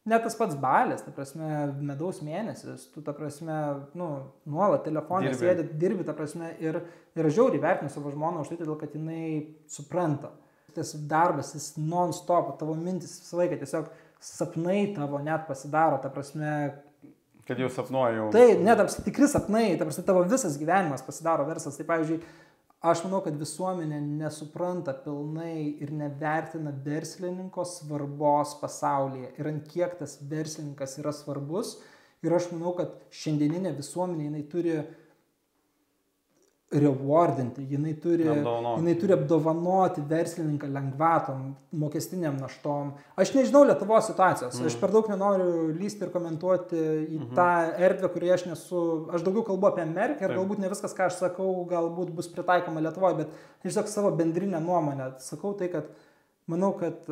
net tas pats Balis, ta prasme, medaus mėnesis, tu, ta prasme, nu, nuolat telefonė sėdi, dirbi, ta prasme, ir aš žiauriai vertinu savo žmoną už tai, todėl kad jinai supranta. Tas darbas, jis non-stop, tavo mintis visą laiką, tiesiog sapnai tavo net pasidaro, ta prasme. Kad jau sapnuoju. Tai, net tikri sapnai, ta prasme, tavo visas gyvenimas pasidaro verslas. Tai, pavyzdžiui, aš manau, kad visuomenė nesupranta pilnai ir nevertina verslininko svarbos pasaulyje ir ant kiek tas verslininkas yra svarbus. Ir aš manau, kad šiandieninė visuomenė, jinai turi rewardinti, jinai turi apdovanoti verslininką lengvatom, mokestiniam naštom. Aš nežinau Lietuvos situacijos, aš per daug nenoriu lysti ir komentuoti į tą erdvę, kurioje aš nesu, aš daugiau kalbu apie Ameriką ir galbūt ne viskas, ką aš sakau, galbūt bus pritaikoma Lietuvoje, bet aš tiesiog savo bendrinę nuomonę sakau tai, kad manau, kad,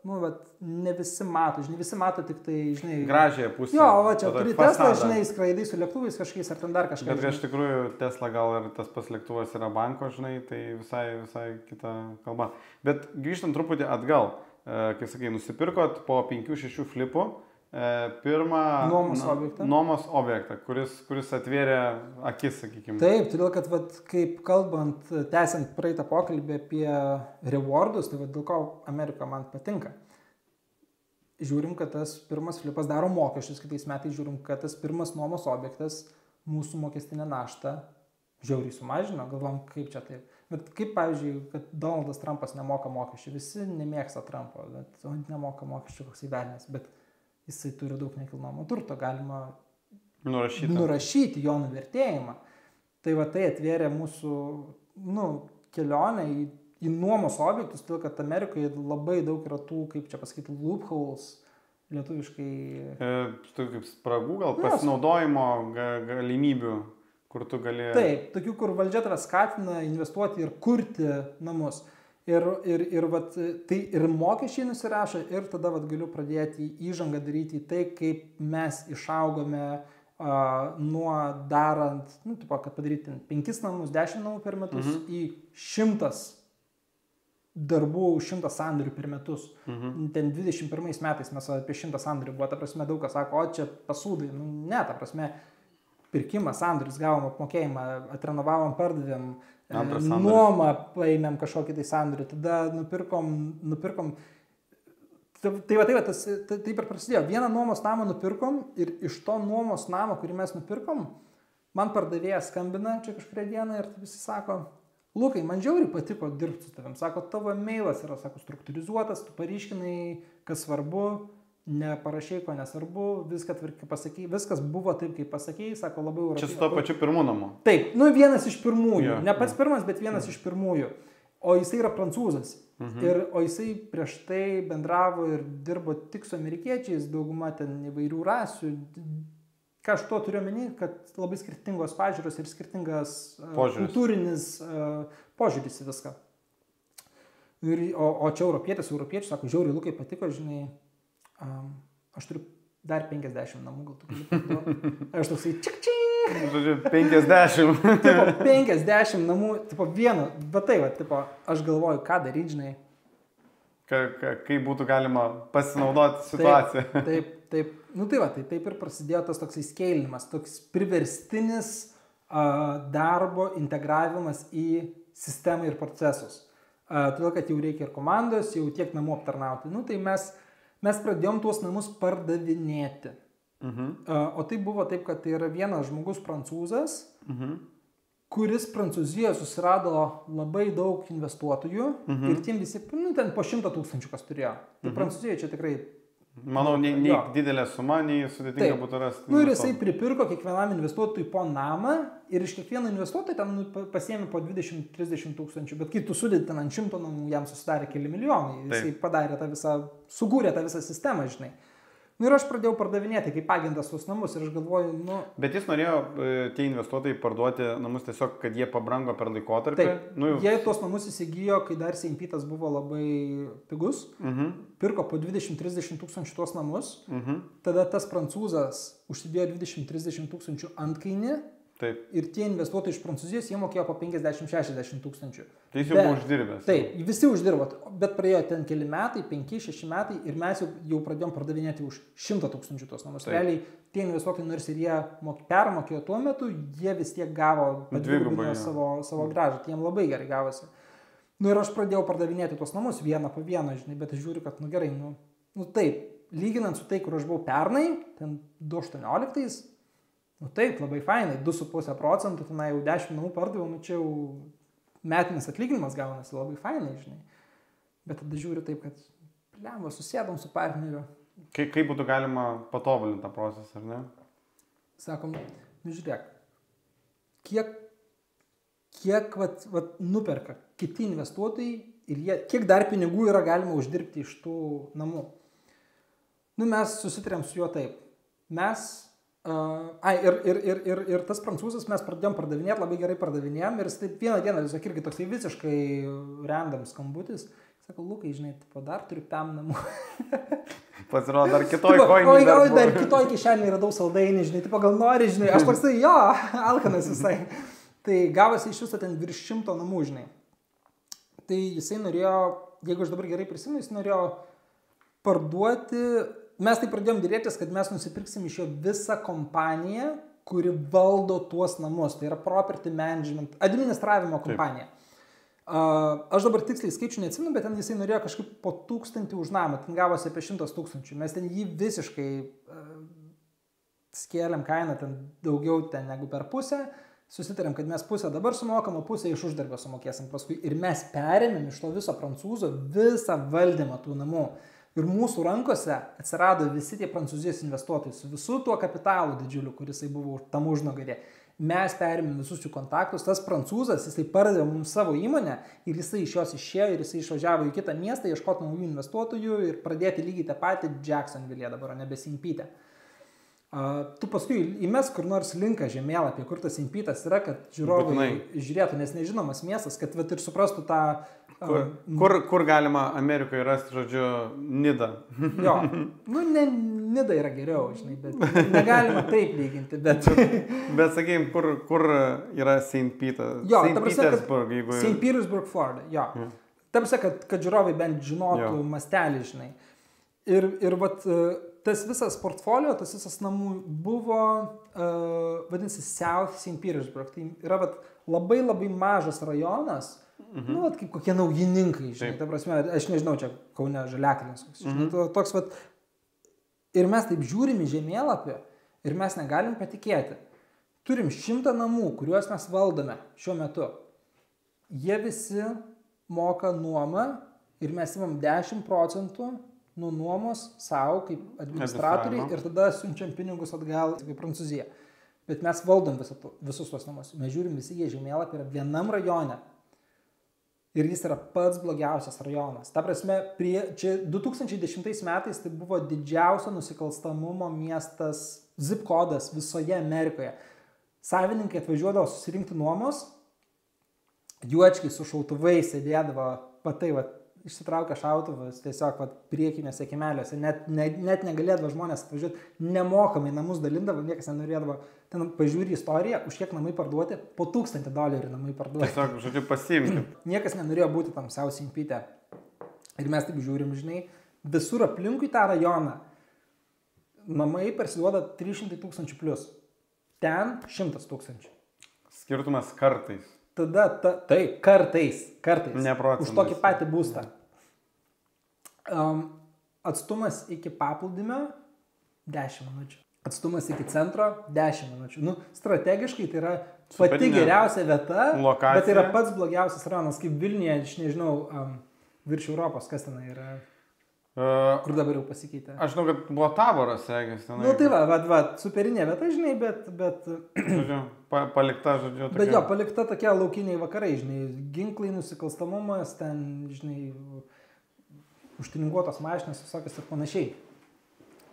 nu, vat, ne visi mato tik tai, žinai, gražiąją pusę. Jo, va čia turi Tesla, žinai, skraidai su lėktuvais kažkokiais ar ten dar kažkas. Bet iš tikrųjų Tesla gal ir tas pas lėktuvas yra banko, žinai, tai visai kita kalba. Bet grįžtant truputį atgal, kaip sakai, nusipirkot po 5-6 flipų pirmą nuomos objektą, kuris atvėrė akis, sakykime. Taip, todėl kad, vat, kaip kalbant, tęsiant praeitą pokalbį apie rewardus, tai vat, dėl ko Amerika man patinka. Žiūrim, kad tas pirmas flipas daro mokesčius, kitais metais žiūrim, kad tas pirmas nuomos objektas mūsų mokestinę naštą žiauriai sumažino, galvom, kaip čia taip. Bet kaip, pavyzdžiui, kad Donaldas Trumpas nemoka mokesčių, visi nemėgsta Trumpo, bet nemoka mokesčių koks įvelnės, bet jisai turi daug nekilnojamo turto, galima nurašyti jo nuvertėjimą. Tai va tai atvėrė mūsų, nu, kelionę į nuomos objektus, todėl kad Amerikoje labai daug yra tų, kaip čia pasakyti, loopholes, lietuviškai. Kaip spragų, gal pasinaudojimo galimybių, kur tu gali. Taip, tokių, kur valdžia tave skatina investuoti ir kurti namus. Ir vat, tai ir mokesčiai nusirašo ir tada vat, galiu pradėti įžangą daryti į tai, kaip mes išaugome nuo darant, nu, tipo, kad padaryti 5 namus, 10 namų per metus į 100 darbų, 100 sandorių per metus. Ten 21 metais mes apie 100 sandorių buvo, ta prasme, daug kas sako, o čia pasūdai. Nu, ne, ta prasme, pirkimas, sandoris, gavom apmokėjimą, atrenovavom, pardavėm, Antras sandoris. nuomą paėmėm kažkokį tai sandorį, tada nupirkom. Tai va, taip ir prasidėjo. Vieną nuomos namą nupirkom ir iš to nuomos namo, kurį mes nupirkom, man pardavėjas skambina čia kažkurį dieną ir visi sako, Lukai, man žiauriai patiko dirbti su tavim. Sako, tavo mailas yra, sako, struktūrizuotas, tu paryškinai, kas svarbu, neparašiai, ko nesvarbu, viską pasakėjai, viskas buvo taip, kaip pasakėjai, sako, labai Čia su to pačiu pirmu namu. Taip, vienas iš pirmųjų. Ne pats pirmas, bet vienas iš pirmųjų. O jisai yra prancūzas. O jisai prieš tai bendravo ir dirbo tik su amerikiečiais, dauguma ten įvairių rasių. Ką aš to turiu omeny, kad labai skirtingos pažiūros ir skirtingas kultūrinis požiūris į viską. O čia europiečiai, sako, žiauriai Lukai patiko, žinai, aš turiu dar 50 namų, gal tu gali parduoti. Aš toksai čik. Žodžiu, 50. Tipo, 50 namų, tipo vieno, bet tai, va, tipo, aš galvoju, ką daryti, žinai. Kaip būtų galima pasinaudoti situaciją. Taip. Nu tai va, taip ir prasidėjo tas toksai skeilinimas, toks priverstinis darbo integravimas į sistemą ir procesus. Todėl, kad jau reikia ir komandos, jau tiek namų aptarnauti. Nu tai mes pradėjom tuos namus pardavinėti. O tai buvo taip, kad tai yra vienas žmogus prancūzas, kuris Prancūzijoje susirado labai daug investuotojų ir tiem visi, ten po 100 000 kas turėjo. Tai Prancūzijoje čia tikrai... Manau, nei didelė suma, nei sudėtinga būtų rasti. Nu ir jisai pripirko kiekvienam investuotojui po namą ir iš kiekvieno investuotojo ten pasiėmė po 20-30 tūkstančių, bet kai tu sudėti ten ant 100 namų, jam susidarė keli milijonai. Jisai padarė sugūrė tą visą sistemą, žinai. Nu ir aš pradėjau pardavinėti kaip agentas tuos namus ir aš galvoju, nu... Bet jis norėjo, tie investuotojai, parduoti namus tiesiog, kad jie pabrango per laikotarpį? Taip, jie tuos namus įsigijo, kai dar Seinpitas buvo labai pigus, pirko po 20-30 tūkstančių tuos namus, tada tas prancūzas užsidėjo 20-30 tūkstančių antkainį. Taip. Ir tie investuotojai iš Prancūzijos, jie mokėjo po 50-60 tūkstančių. Tai jis jau buvo uždirbęs. Taip, visi uždirbo, bet praėjo ten keli metai, 5-6 metai ir mes jau pradėjom pardavinėti už 100 tūkstančių tos namus. Realiai tie investuotojai, nors ir jie permokėjo tuo metu, jie vis tiek gavo padvigubinę savo grąžą, tai jiem labai gerai gavosi. Nu ir aš pradėjau pardavinėti tuos namus vieną po vieną, žinai, bet aš žiūriu, kad gerai, taip, lyginant su tai, kur aš buvau pernai, ten 2018, taip, labai fainai, 2,5%, tenai jau 10 namų pardaviau, čia jau metinis atlyginimas gaunasi labai fainai, žinai. Bet tada žiūriu taip, kad lemba, susėdom su partneriu. Kaip būtų galima patobulinti tą procesą, ar ne? Sakom, žiūrėk, kiek nuperka kiti investuotojai ir kiek dar pinigų yra galima uždirbti iš tų namų. Mes susitarėm su juo taip. Ir tas prancūzas mes pradėjom pardavinėti, labai gerai pardavinėjom ir taip vieną dieną, tiesiog irgi toksai visiškai random skambutis. Sako, Lukai, žinai, dar turiu 5 namų. Pasirodo, dar kitoj koinį. Dar kitoj kišenį radau saldainį, žinai, gal nori, žinai, aš toksai, jo, alkanas visai. Tai gavosi iš viso ten virš 100 namų, žinai. Tai jisai norėjo, jeigu aš dabar gerai prisimenu, jis norėjo parduoti. Mes tai pradėjom dėrėtis, kad mes nusipirksim iš jo visą kompaniją, kuri valdo tuos namus. Tai yra property management, administravimo kompanija. Aš dabar tiksliai skaičių neatsimenu, bet ten jisai norėjo kažkaip po 1000 už namą, ten gavosi apie 100 000. Mes ten jį visiškai skėlėm kainą ten daugiau ten negu per pusę. Susitarėm, kad mes pusę dabar sumokam, o pusę iš uždarbio sumokėsim paskui. Ir mes perėmėm iš to viso prancūzo visą valdymą tų namų. Ir mūsų rankose atsirado visi tie prancūzijos investuotojai su visu tuo kapitalu didžiuliu, kuris buvo tam užnugarė. Mes perėmėm visus jų kontaktus, tas prancūzas, jisai pardavė mums savo įmonę ir jisai iš jos išėjo ir jisai išvažiavo į kitą miestą, ieškoti naujų investuotojų ir pradėti lygiai tą patį Jacksonville'e dabar, o nebe Seinpite. Tu paskui įmes kur nors linką žemėlapį, kur tas Seinpitas yra, kad žiūrovai žiūrėtų, nes nežinomas miestas, kad ir suprastų tą... Kur galima Amerikoje rasti, žodžiu, Nidą? Jo, Nida yra geriau, žinai, bet negalima taip lyginti, bet... Bet sakėjim, kur yra Seinpitas? Jo, Saint Petersburg, Florida, jo. Ta prasme, kad žiūrovai bent žinotų mastelį, žinai. Ir vat tas visas portfolio, tas visas namų buvo, vadinasi, South St. Petersburg. Tai yra labai labai mažas rajonas, nu, kaip kokie naujininkai, žinai, ta prasme, aš nežinau, čia Kaune Žaliakalnis, žinai, toks, ir mes taip žiūrim į žemėlapį ir mes negalim patikėti. Turim 100 namų, kuriuos mes valdome šiuo metu. Jie visi moka nuomą ir mes imam 10% nuo nuomos savo kaip administratoriai ir tada siunčiam pinigus atgal į Prancūziją. Bet mes valdom visus tuos namus. Mes žiūrim visi jie žemėlapį yra vienam rajone. Ir jis yra pats blogiausias rajonas. Ta prasme, čia 2010 metais tai buvo didžiausio nusikalstamumo miestas, zip kodas visoje Amerikoje. Savininkai atvažiuodavo susirinkti nuomos, juočkiai su šautuvais sėdėdavo, išsitraukia šautuvas tiesiog priekinėse kiemeliuose, net negalėdavo žmonės atvažiuoti, nemokamai namus dalindavo, niekas nenorėdavo, ten pažiūri istoriją, už kiek namai parduoti, po $1000 namai parduoti. Tiesiog, žodžiu, pasiimti. Niekas nenorėjo būti tam South St. Pete. Ir mes taip žiūrim, žinai, visur aplinkui tą rajoną namai parsiduoda 300,000 plus. Ten 100,000. Skirtumas kartais. Tada, taip, kartais. Ne procentais. Už tokį patį būstą. Atstumas iki paplūdimio 10 minučių. Atstumas iki centro 10 minučių. Nu, strategiškai tai yra pati geriausia vieta, lokacija. Bet tai yra pats blogiausias rajonas, kaip Vilniuje, aš nežinau, virš Europos, kas ten yra. Kur dabar jau pasikeitė? Aš žinau, kad buvo Taboras, segės. Nu tai superinė vieta, žinai, bet... Žodžiu, palikta, žodžiu. Bet jo, palikta tokie laukiniai vakarai, žinai, ginklai, nusikalstamumas, ten, žinai, užtininguotos mašinas, visokios ir panašiai.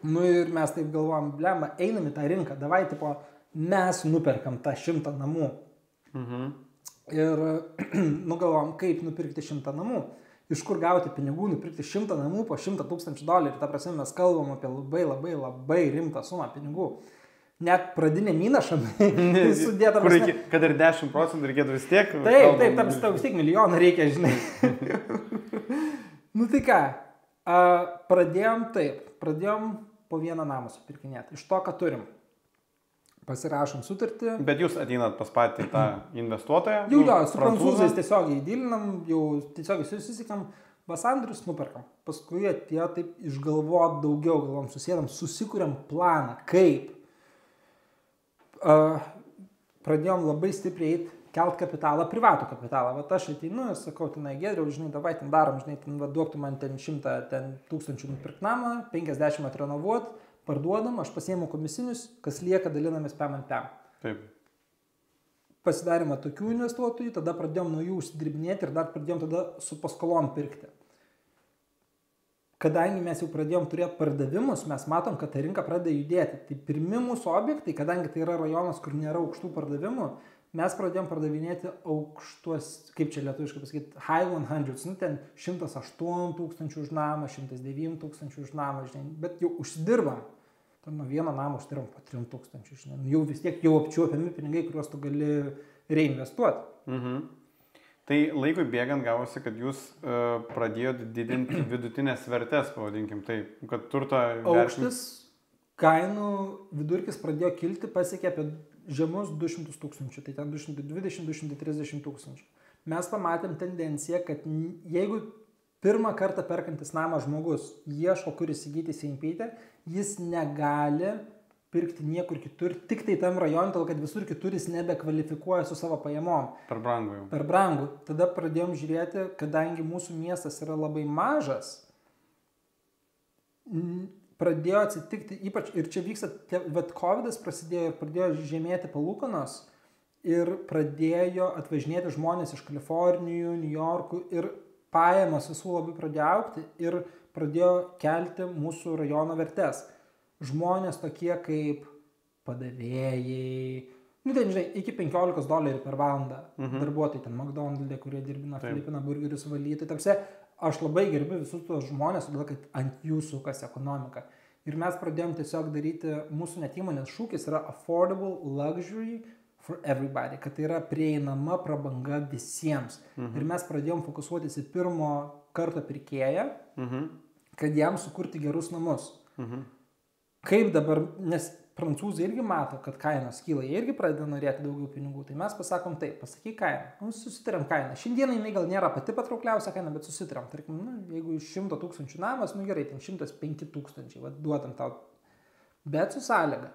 Nu ir mes taip galvojam, blemba, einam į tą rinką, davai, tipo, mes nuperkam tą 100 namų. Ir, nu galvojam, kaip nupirkti 100 namų. Iš kur gauti pinigų, nupirkti 100 namų po $100,000. Ta prasme, mes kalbam apie labai rimtą sumą pinigų. Net pradinė įnašą sudėta. Kad ir 10% reikėtų vis tiek. Taip, vis tiek milijoną reikia, žinai. Nu tai ką, pradėjom po vieną namą supirkinėti. Iš to, ką turim. Pasirašom sutartį. Bet jūs ateinat pas patį tą investuotoją? Jau, su prancūzais tiesiogiai dylinam, jau tiesiogiai susisikam, vasandrius nuperkam. Paskui atėjo taip išgalvot daugiau, galvom, susėdam, susikuriam planą, kaip. Pradėjom labai stipriai kelt kapitalą, privatų kapitalą. Vat aš ateinu ir sakau, tenai Giedriau, žinai, davai ten darom, žinai, ten duoktų man ten 100,000 nupirkt namą, 50 atrenovuot. Parduodam, aš pasiėmu komisinius, kas lieka dalinamės PM ant PM. Taip. Pasidarėme tokių investuotojų, tada pradėjom nuo jų užsidirbinėti ir dar pradėjom tada su paskolom pirkti. Kadangi mes jau pradėjom turėti pardavimus, mes matom, kad ta rinka pradeda judėti. Tai pirmi mūsų objektai, kadangi tai yra rajonas, kur nėra aukštų pardavimų, mes pradėjom pardavinėti aukštuos, kaip čia lietuviškai pasakyti, high 100, nu ten 108,000 už namą, 109,000 už namą, žinai, bet jau užsidirbam. Ten nuo vieno namo uždirbam po 3,000, žinai, jau vis tiek jau apčiuopiami pinigai, kuriuos tu gali reinvestuoti. Tai laikui bėgant gavosi, kad jūs pradėjote didinti vidutinės vertės, pavadinkim taip, kad turto aukštis, kainų vidurkis pradėjo kilti, pasiekė apie žemus 200,000, tai ten 220-230,000. Mes pamatėm tendenciją, kad jeigu pirmą kartą perkantis namą žmogus ieško, kur įsigyti St. Pete, jis negali pirkti niekur kitur, tik tai tam rajone, todėl kad visur kitur jis nebekvalifikuoja su savo pajamom. Per brangu jau. Per brangu. Tada pradėjom žiūrėti, kadangi mūsų miestas yra labai mažas, pradėjo atsitikti, ypač ir čia vyksta, vat COVID'as prasidėjo ir pradėjo žemėti palūkanos ir pradėjo atvažinėti žmonės iš Kalifornijų, New Yorkų ir pajamos visų labai pradėjo augti ir pradėjo kelti mūsų rajono vertės. Žmonės tokie kaip padavėjai, nu ten žinai, iki $15 per valandą darbuotojai, ten McDonald's, kurie dirbina Filipina burgerius valyti, tarsi aš labai gerbiu visus tos žmonės, todėl kad ant jų sukasi ekonomika. Ir mes pradėjom tiesiog daryti, mūsų net įmonės šūkis yra affordable luxury for everybody, kad tai yra prieinama prabanga visiems. Ir mes pradėjom fokusuotis į pirmo karto pirkėją, kad jam sukurti gerus namus. kaip dabar, nes prancūzai irgi mato, kad kainos kyla, jie irgi pradeda norėti daugiau pinigų, tai mes pasakom taip, pasakyk kainą, susitariam kainą. Šiandieną jinai gal nėra pati patraukliausia kaina, bet susitariam, tarkim, jeigu iš 100 000 namas, gerai, ten 105 000, duodam tau, bet su sąlyga.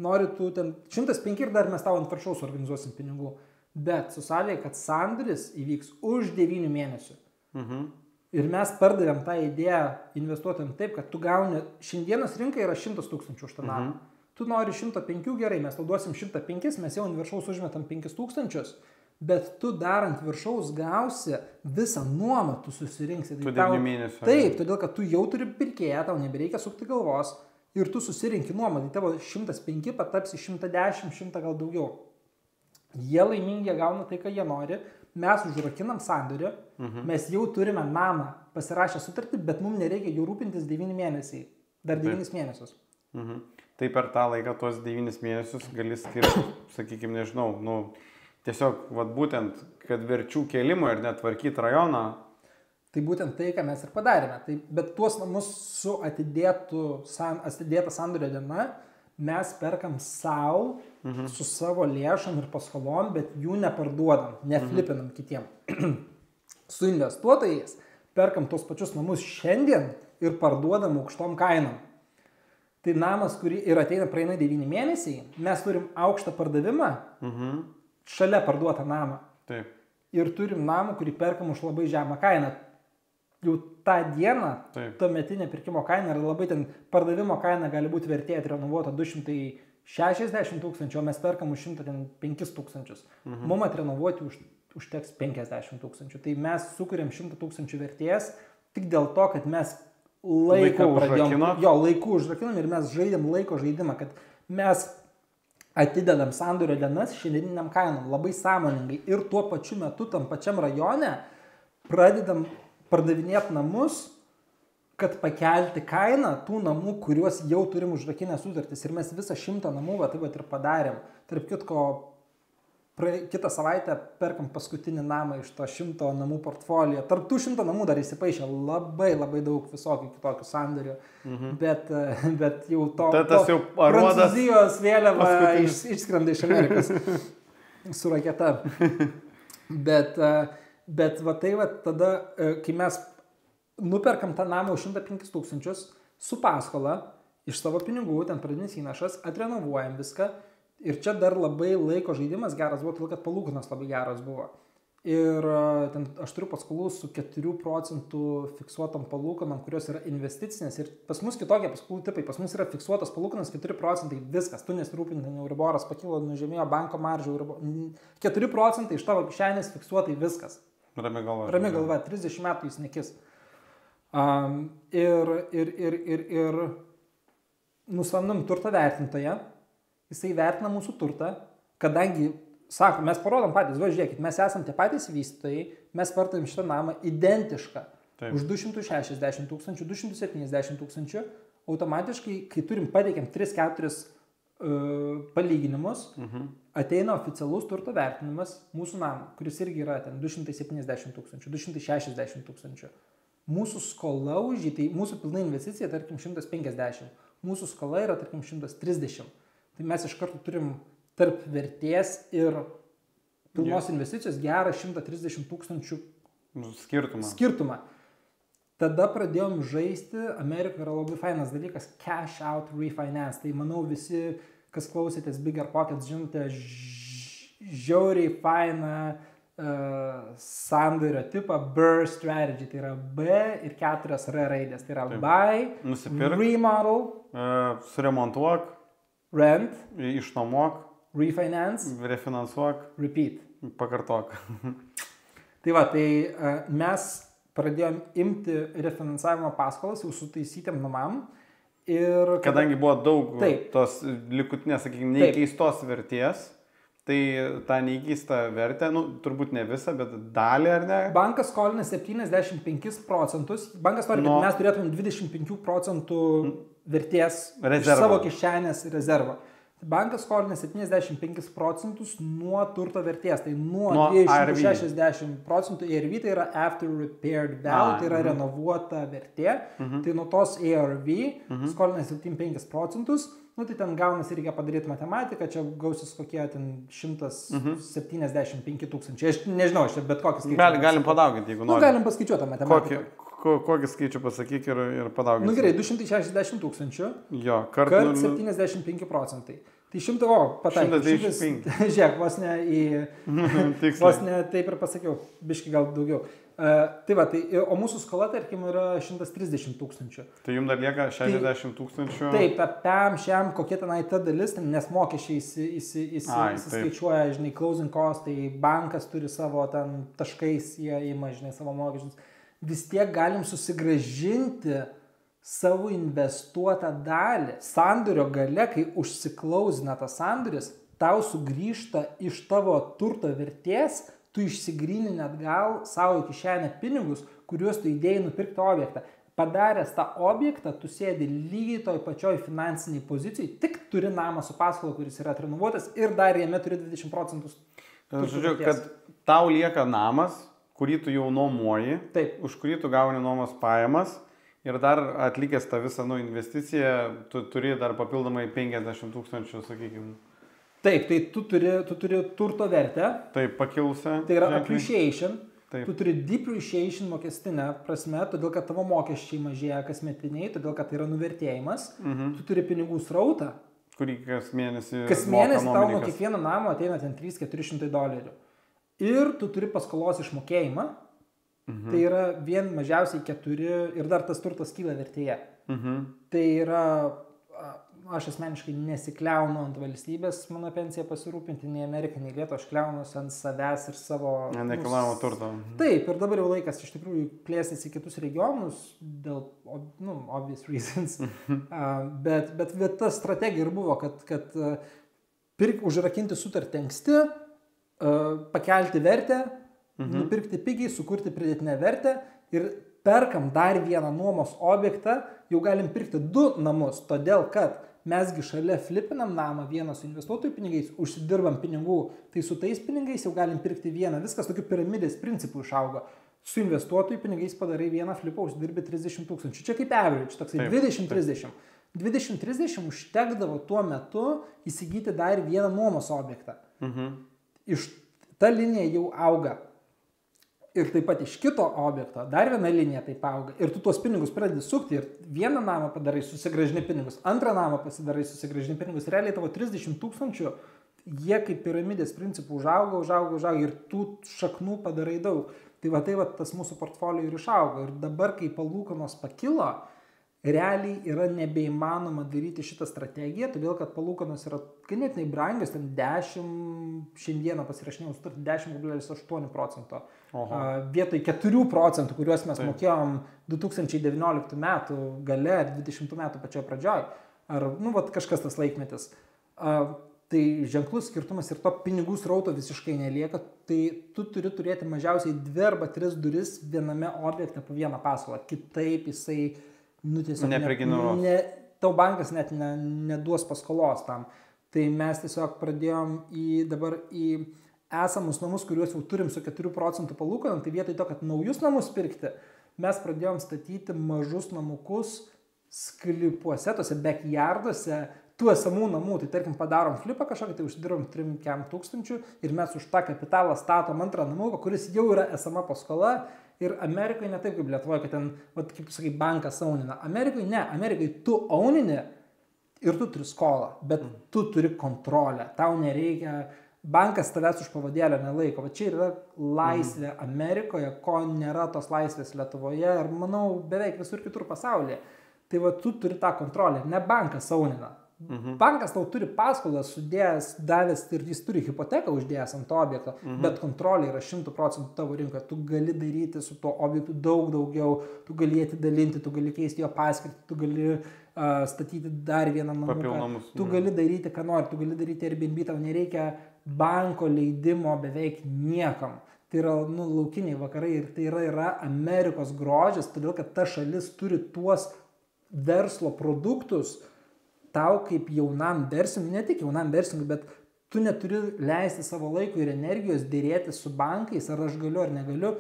Nori tu ten 105 ir dar mes tau ant viršaus organizuosim pinigų, bet su sąlyga, kad sandoris įvyks už 9 mėnesių. Ir mes pardavėm tą idėją investuotojams taip, kad tu gauni, šiandienos rinka yra 100 000 už tą namą. Tu nori 105, gerai, mes tau duosim 105, mes jau ant viršaus užmetam 5 000, bet tu dar ant viršaus gausi visą nuomą, tu susirinksi. Tu 9 mėnesių. Taip, todėl kad tu jau turi pirkėją, tau nebereikia sukti galvos ir tu susirinki nuomą, tai tavo 105 patapsi 110, 100 gal daugiau. Jie laimingi, jie gauna tai, ką jie nori. Mes užrakinam sandorį, mes jau turime namą pasirašę sutartį, bet mums nereikia jų rūpintis 9 mėnesiai, dar 9 mėnesius. Tai per tą laiką, tuos 9 mėnesius gali skirti, sakykime, nežinau, tiesiog, būtent, kad verčių kėlimo ir netvarkyti rajoną. Tai būtent tai, ką mes ir padarėme. Tai, bet tuos namus su atidėta sandorio diena mes perkam savo, su savo lėšom ir paskolom, bet jų neparduodam, neflipinam kitiem. Su investuotojais perkam tos pačius namus šiandien ir parduodam aukštom kainom. Tai namas, kurį ir ateina praeina 9 mėnesiai, mes turim aukštą pardavimą, šalia parduotą namą. Taip. Ir turim namą, kurį perkam už labai žemą kainą. Jau tą dieną, tuometinė pirkimo kaina yra labai ten, pardavimo kaina gali būti vertė atrenovuota 260 000, o mes perkam už 105 000. Mums atrenovuoti užteks 50 000. Tai mes sukūrėm 100 000 vertės tik dėl to, kad mes laiku užrakinam ir mes žaidėm laiko žaidimą, kad mes atidedam sandorio dienas šiandieniniam kainom labai sąmoningai ir tuo pačiu metu tam pačiam rajone pradedam pardavinėti namus, kad pakelti kainą tų namų, kuriuos jau turim užrakinę sutartis. Ir mes visą 100 namų ir padarėm. Tarp kitko, kitą savaitę perkam paskutinį namą iš to 100 namų portfolio. Tarp tų 100 namų dar įsipaišė labai daug visokių kitokių sandorių. Bet jau tas jau Prancūzijos vėliava išskrenda iš Amerikos su raketa. Bet tada, kai mes nuperkam tą namą už 105 000 su paskola iš savo pinigų, ten pradinis įnašas, atrenovuojam viską ir čia dar labai laiko žaidimas geras buvo, todėl kad palūkanos labai geras buvo. Ir ten aš turiu paskolų su 4% fiksuotam palūkanom, kurios yra investicinės ir pas mus kitokie paskolų tipai, pas mus yra fiksuotas palūkanos 4%, viskas, tu nesirūpinti, Euriboras pakilo, nužemėjo banko maržą, 4% iš tavo kišenės fiksuotai viskas. Rami galva, 30 metų jis nekis. Ir nusamdom turtą vertintoje, jisai vertina mūsų turtą, kadangi, sako, mes parodom patys, žiūrėkit, mes esam tie patys vystytojai, mes pardavėm šitą namą identišką. Taip. Už 260 000, 270 000, automatiškai, kai pateikiam 3-4 palyginimus, ateina oficialus turto vertinimas mūsų namų, kuris irgi yra ten 270 000, 260 000. Mūsų skola už jį, tai mūsų pilna investicija, tarkim, 150, mūsų skola yra, tarkim, 130. Tai mes iš karto turim tarp vertės ir pilnos investicijos gerą 130 000 skirtumą. Tada pradėjom žaisti, Amerika yra labai fainas dalykas, cash out refinance. Tai manau visi, kas klausėtės Bigger Pockets, žinote, žiauriai fainą sandorio tipą BRRRR strategy. Tai yra B ir 4 R raidės. Tai yra buy, nusipirk, remodel, suremontuok, rent, išnuomok, refinance, refinansuok, repeat. Pakartok. Tai mes pradėjom imti refinansavimo paskolas jau su taisytėm namam. Ir kadangi buvo daug tos likutinės, sakykime, neįkeistos vertės, tai tą neįkeistą vertę, turbūt ne visą, bet dalį, ar ne? Bankas skolina 75%, bankas nori, kad mes turėtumėm 25% vertės iš savo kišenės rezervą. Bankas skolina 75 procentus nuo turto vertės, tai nuo Nuo 260 procentų ARV, tai yra after repaired value, tai yra renovuota vertė, tai nuo tos ARV skolina 75 procentus, nu tai ten gaunasi, reikia padaryti matematiką, čia gausis kokie ten 175 tūkstančiai, aš nežinau, aš čia bet kokį skaičių. Galim padauginti, jeigu nori. Galim paskaičiuoti tą matematiką. Kokį skaičių pasakyk ir padauginti. Nu gerai, 260 tūkstančių. Jo, kart 75 procentai. Tai 100, pataikė. 125. Žiūrėk, vos ne į... Vos ne taip ir pasakiau, biški gal daugiau. Tai va, o mūsų skola, tarkim, yra 130 tūkstančių. Tai jums dar lieka 60 tūkstančių. Taip, ta PEM, šiam, kokie tenai ta dalis, nes mokesčiai įsiskaičiuoja, žinai, closing cost, tai bankas turi savo ten taškais, jie ima, žinai, savo mokesčius. Vis tiek galim susigrąžinti savo investuotą dalį. Sandorio gale, kai užsiklausina tas sandoris, tau sugrįžta iš tavo turto vertės, tu išsigrynini atgal savo kišenę pinigus, kuriuos tu įdėjai nupirkti objektą. Padaręs tą objektą, tu sėdi lygiai toj pačioj finansiniai pozicijai, tik turi namą su paskola, kuris yra atrenovuotas ir dar jame turi 20 procentus. Žodžiu, kad tau lieka namas, kurį tu jau nuomoji, Taip. Už kurį tu gauni nuomos pajamas ir dar atlikęs tą visą investiciją, tu turi dar papildomai 50 tūkstančių, sakykime. Taip, tai tu turi turto vertę. Taip, pakilusią. Tai yra ženkliai. appreciation. Taip. Tu turi depreciation mokestinę prasme, todėl kad tavo mokesčiai mažėja kasmetiniai, todėl kad tai yra nuvertėjimas. Tu turi pinigų srautą. Kurį kas mėnesį Tau nuo kiekvieno namo ateina ten $300-400. Ir tu turi paskolos išmokėjimą, tai yra vien mažiausiai 4 ir dar tas turtas kyla vertėje. Tai yra, aš asmeniškai nesikliaunu ant valstybės mano pensiją pasirūpinti, nei Ameriką, nei Lietuvą, aš kliaunuosi ant savęs ir savo... Nekilnojamo turto. Taip, ir dabar jau laikas iš tikrųjų plėstis į kitus regionus dėl, obvious reasons. Bet ta strategija ir buvo, kad užrakinti sutartį anksti, pakelti vertę, nupirkti pigiai, sukurti pridėtinę vertę ir perkam dar vieną nuomos objektą, jau galim pirkti 2 namus, todėl kad mesgi šalia flipinam namą vieną su investuotojų pinigais, užsidirbam pinigų, tai su tais pinigais jau galim pirkti vieną, viskas tokiu piramidės principų išaugo. Su investuotojų pinigais padarai vieną flipą, užsidirbi 30 tūkstančių. Čia kaip average, toksai 20-30. 20-30 užtekdavo tuo metu įsigyti dar vieną nuomos objektą. Ta linija jau auga. Ir taip pat iš kito objekto dar viena linija taip auga. Ir tu tuos pinigus pradedi sukti ir vieną namą padarai, susigrąžini pinigus, antrą namą pasidarai, susigrąžini pinigus. Realiai tavo 30 tūkstančių, jie kaip piramidės principų užauga ir tų šaknų padarai daug. Tai va tas mūsų portfolio ir išaugo. Ir dabar, kai palūkanos pakilo, realiai yra nebeįmanoma daryti šitą strategiją, todėl kad palūkanos yra ganėtinai brangios, ten 10, šiandieną pasirašinėjau sutartį 10,8%. Vietoj 4%, kuriuos mes mokėjom 2019 metų gale ar 2020 metų pačioje pradžioje. Ar, kažkas tas laikmetis. Tai ženklus skirtumas ir to pinigų srauto visiškai nelieka, tai tu turi turėti mažiausiai 2 arba 3 duris viename objekte po vieną paskolą. Kitaip jisai nepregeneruos. Tau bankas net neduos paskolos tam. Tai mes tiesiog pradėjom dabar į esamus namus, kuriuos jau turim su 4% palūkanom, tai vietoj to, kad naujus namus pirkti, mes pradėjom statyti mažus namukus sklypuose, tose backyarduose, tų esamų namų. Tai tarkim padarom flipą kažkokį, tai užsidirbam 3-4 tūkstančių ir mes už tą kapitalą statom antrą namuką, kuris jau yra esama paskola. Ir Amerikoje ne taip kaip Lietuvoje, kad ten, kaip tu sakai, bankas aunina. Amerikoje ne, Amerikoje tu aunini ir tu turi skolą, bet tu turi kontrolę. Tau nereikia, bankas tavęs už pavadėlio nelaiko. Va čia yra laisvė Amerikoje, ko nėra tos laisvės Lietuvoje ir manau beveik visur kitur pasaulyje. Tai va tu turi tą kontrolę, ne bankas aunina. Bankas tau turi paskolą sudėjęs, davęs ir jis turi hipoteką uždėjęs ant to objekto, bet kontrolė yra 100% tavo rinkoje. Tu gali daryti su tuo objektu daug daugiau, tu gali atidalinti, tu gali keisti jo paskirtį, tu gali statyti dar vieną namuką, tu gali daryti, ką nori, tu gali daryti Airbnb, tau nereikia banko leidimo beveik niekam. Tai yra laukiniai vakarai ir tai yra Amerikos grožis, todėl kad ta šalis turi tuos verslo produktus, tau kaip jaunam verslininkui, ne tik jaunam verslininkui, bet tu neturi leisti savo laiko ir energijos dėrėti su bankais, ar aš galiu ar negaliu.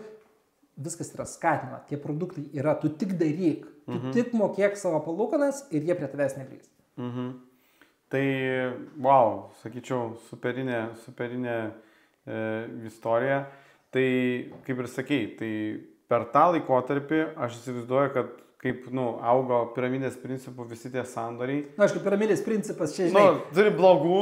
Viskas yra skatinama, tie produktai yra, tu tik daryk, tu tik mokėk savo palūkanas ir jie prie tavęs negrįs. Tai, wow, sakyčiau, superinė istorija. Tai, kaip ir sakei, tai per tą laikotarpį aš įsivaizduoju, kad kaip, augo piramidės principų visi tie sandoriai. Na, aišku, piramidės principas čia, žinai. Turi blogų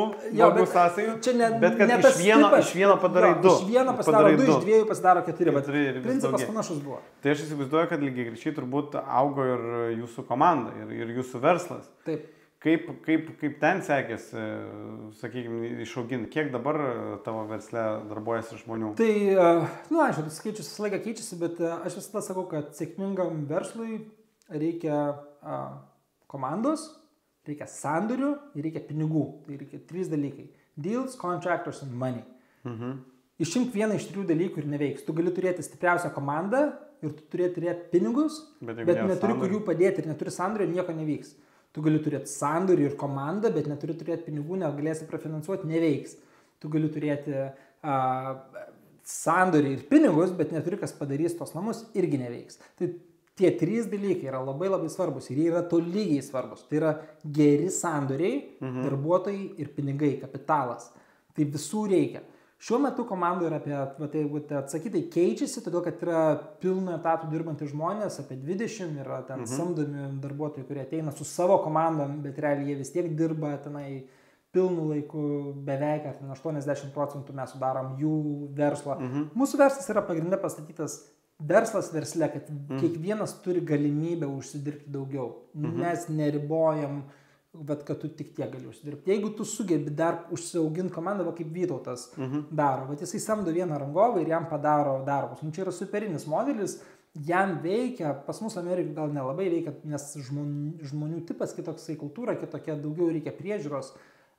sąsajų, bet kad iš vieno padarai du. Iš vieno pasidaro du, iš dviejų pasidaro keturi, bet principas panašus buvo. Tai aš įsivaizduoju, kad lygiai greičiai turbūt augo ir jūsų komanda, ir jūsų verslas. Taip. Kaip ten sekėsi, sakykime, išauginti? Kiek dabar tavo versle darbuojasi žmonių? Tai, aišku, tas skaičius visą laiką keičiasi, bet aš visada sakau, kad sėkmingam verslui reikia komandos, reikia sandorių ir reikia pinigų. Tai reikia 3 dalykai. Deals, contractors and money. Išimk vieną iš 3 dalykų ir neveiks. Tu gali turėti stipriausią komandą ir tu turėti pinigus, bet neturi kur jų padėti ir neturi sandorių ir nieko nevyks. Tu gali turėti sandorį ir komandą, bet neturi turėti pinigų, negalėsi prafinansuoti, neveiks. Tu gali turėti sandorį ir pinigus, bet neturi kas padarys tos namus, irgi neveiks. Tai tie 3 dalykai yra labai labai svarbus ir jie yra tolygiai svarbus. Tai yra geri sandoriai, darbuotojai ir pinigai, kapitalas. Tai visų reikia. Šiuo metu komandų yra apie, atsakytai keičiasi, todėl kad yra pilno etatų dirbantys žmonės, apie 20, yra ten samdomi darbuotojai, kurie ateina su savo komandom, bet realiai jie vis tiek dirba tenai pilnu laiku, beveik 80% mes sudarom jų verslo. Mūsų verslas yra pagrindinė pastatytas verslas versle, kad kiekvienas turi galimybę užsidirbti daugiau. Mes neribojam, kad tu tik tiek gali užsidirbti. Jeigu tu sugebi dar užsiauginti komandą, kaip Vytautas daro, jisai samdo vieną rangovą ir jam padaro darbus. Čia yra superinis modelis, jam veikia, pas mus Amerikai gal nelabai veikia, nes žmonių tipas kitoksai, kultūra kitokia, daugiau reikia priežiūros.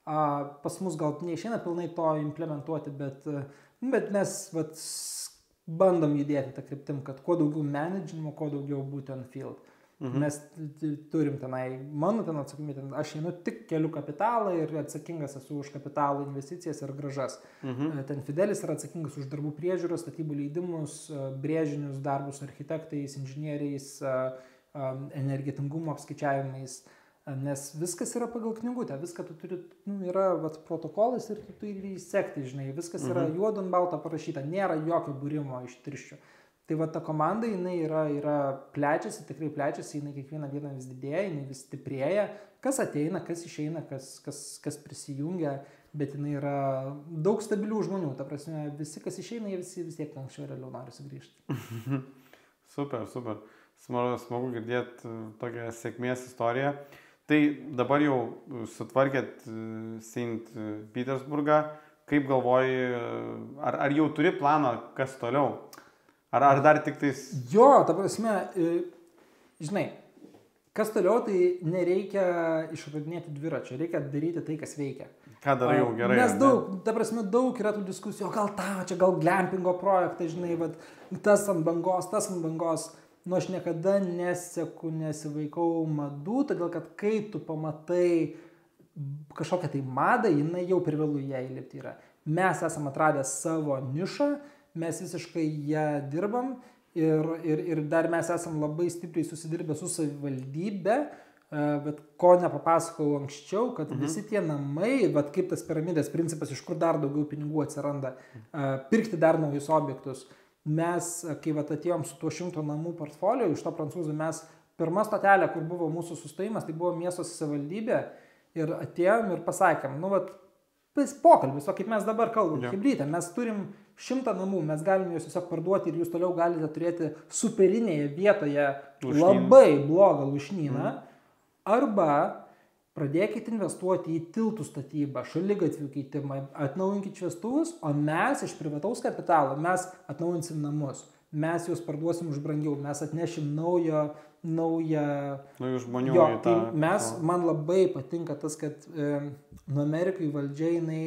Pas mus gal neišeina pilnai to implementuoti, bet mes bandom judėti tą kryptim, kad kuo daugiau menedžinimo, kuo daugiau būti on field. Mes turim tenai, mano ten atsakomybė, aš einu tik keliu kapitalą ir atsakingas esu už kapitalų investicijas ir grąžas. Ten Fidelis yra atsakingas už darbų priežiūrą, statybų leidimus, brėžinius darbus architektais, inžinieriais, energetingumo apskaičiavimais, nes viskas yra pagal knygutę, viską tu turi, yra protokolas ir tu turi įsekti, žinai, viskas yra juodu ant balto parašyta, nėra jokio būrimo iš tirščių. Tai ta komanda, jinai yra plečiasi, tikrai plečiasi, jinai kiekvieną dieną vis didėja, jinai vis stiprėja, kas ateina, kas išeina, kas prisijungia, bet jinai yra daug stabilių žmonių, ta prasme, visi, kas išeina, jie vis tiek anksčiau realiau nori sugrįžti. Super. Smagu girdėti tokią sėkmės istoriją. Tai dabar jau sutvarkėt St. Petersburgą, kaip galvoji, ar jau turi planą, kas toliau? Ar dar tik tais... Jo, ta prasme, žinai, kas toliau, tai nereikia išradinėti dviračio, reikia daryti tai, kas veikia. Ką darai jau gerai? Nes daug yra tų diskusijų, gal glampingo projektai, žinai, tas ant bangos. Aš niekada nesivaikau madų, todėl kad kai tu pamatai kažkokią tai madą, jinai jau per vėlų ją įlipti yra. Mes esam atradę savo nišą, mes visiškai ją dirbam ir dar mes esam labai stipriai susidirbę su savivaldybe, bet ko nepapasakau anksčiau, kad visi tie namai, kaip tas piramidės principas, iš kur dar daugiau pinigų atsiranda, pirkti dar naujus objektus. Mes, kai atėjom su tuo 100 namų portfolio, iš to prancūzų mes pirma stotelė, kur buvo mūsų sustojimas, tai buvo miesto savivaldybė ir atėjom ir pasakėm, pokalbis, kaip mes dabar kalbam, hibrytė, mes turim 100 namų, mes galime juos tiesiog parduoti ir jūs toliau galite turėti superinėje vietoje labai blogą lūšnyną, arba pradėkite investuoti į tiltų statybą, šaligatvių keitimą, atnaujinkite šviestuvus, o mes iš privataus kapitalo, mes atnaujinsim namus, mes juos parduosim už brangiau, mes atnešim naujų žmonių į tą. Man labai patinka tas, kad Amerikai valdžia, jinai